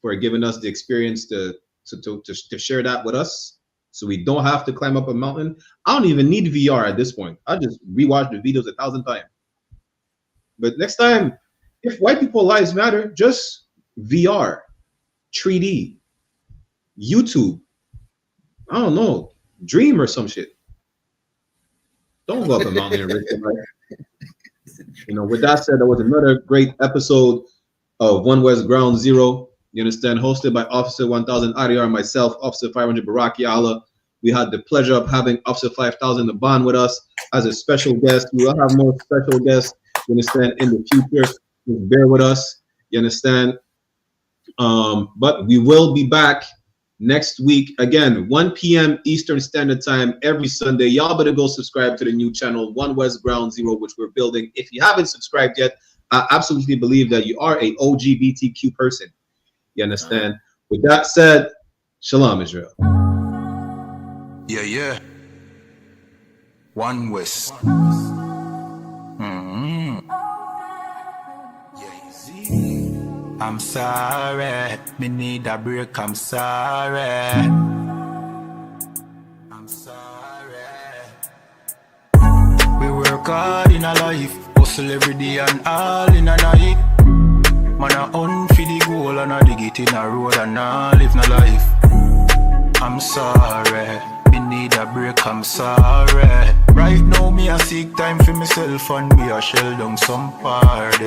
for giving us the experience to share that with us, so we don't have to climb up a mountain. I don't even need VR at this point. I just rewatch the videos 1,000 times. But next time, if white people lives matter, just VR, 3D, YouTube, I don't know, Dream or some shit. Don't go up a mountain and risk your life. You know, with that said, that was another great episode of One West Ground Zero. You understand? Hosted by Officer 1000 IDR and myself, Officer 500 Baraki Allah. We had the pleasure of having Officer 5000 Ahban with us as a special guest. We will have more special guests, you understand, in the future. Just bear with us, you understand? But we will be back next week, again, 1 p.m. Eastern Standard Time every Sunday. Y'all better go subscribe to the new channel, One West Ground Zero, which we're building. If you haven't subscribed yet, I absolutely believe that you are a LGBTQ person. You understand? With that said, Shalom, Israel. Yeah. One West. I'm sorry, me need a break, I'm sorry. We work hard in a life, hustle every day and all in a night. Man a hunt for the goal and a dig it in a road and a live no life. I'm sorry, me need a break, I'm sorry. Right now me a seek time for myself and me a shell down some party.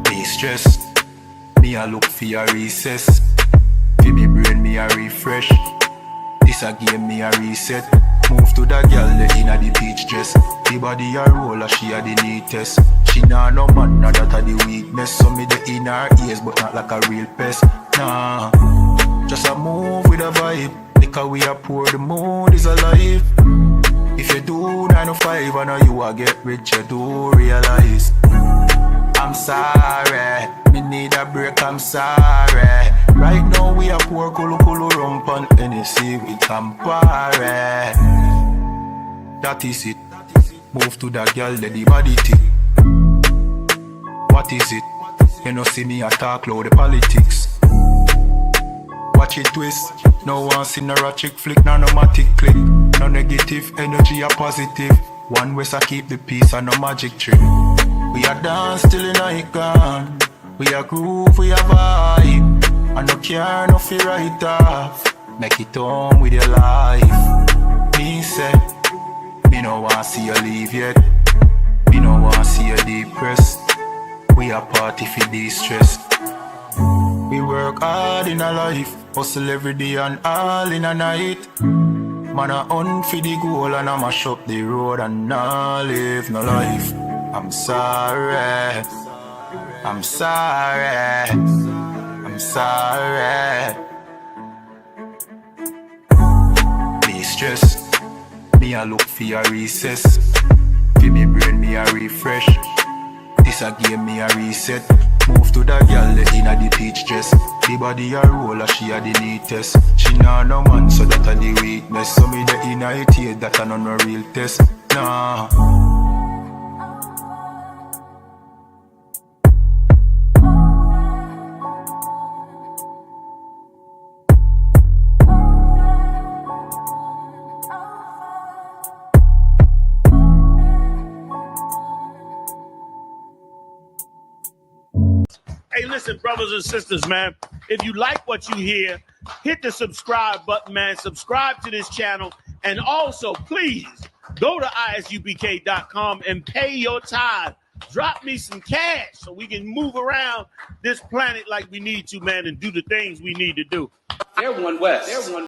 Me stressed, me a look for a recess. For me brain me a refresh. This a game me a reset. Move to the girl in a the peach dress. The body a roller, she a the neatest. She nah no man, nah that a the weakness. So me the in her ears, but not like a real pest. Nah, just a move with a vibe. Because we a poor, the mood is alive. If you do 9 to 5, I know you a get rich, you do realize. I'm sorry, me need a break, I'm sorry. Right now we a poor kulu rump on NSC with Campari. That is it. Move to that girl, let the body tick. What is it? You know see me a talk loud the politics. Watch it twist. No one see no ratchet flick, no matic click. No negative energy, a positive. One West I keep the peace and no magic trick. We a dance till the night gone. We a groove, we a vibe. And no care, no fear right off. Make it home with your life. Me say, me no want see you leave yet. Me no want see you depressed. We a party for de-stress. We work hard in a life, hustle every day and all in a night. Man a hunt for the goal and I mash up the road and I live no life. I'm sorry, I'm sorry, I'm sorry. Me stressed, me a look for a recess. For me brain me a refresh. This a game me a reset. Move to the girl in a the peach dress. The body a roller, she a the neatest. She nah no man, so that a the weakness. So me the in a it here, that a no real test. Nah. Hey, listen, brothers and sisters, man. If you like what you hear, hit the subscribe button, man. Subscribe to this channel. And also, please, go to I.S.U.P.K.com and pay your tithe. Drop me some cash so we can move around this planet like we need to, man, and do the things we need to do. They're One West.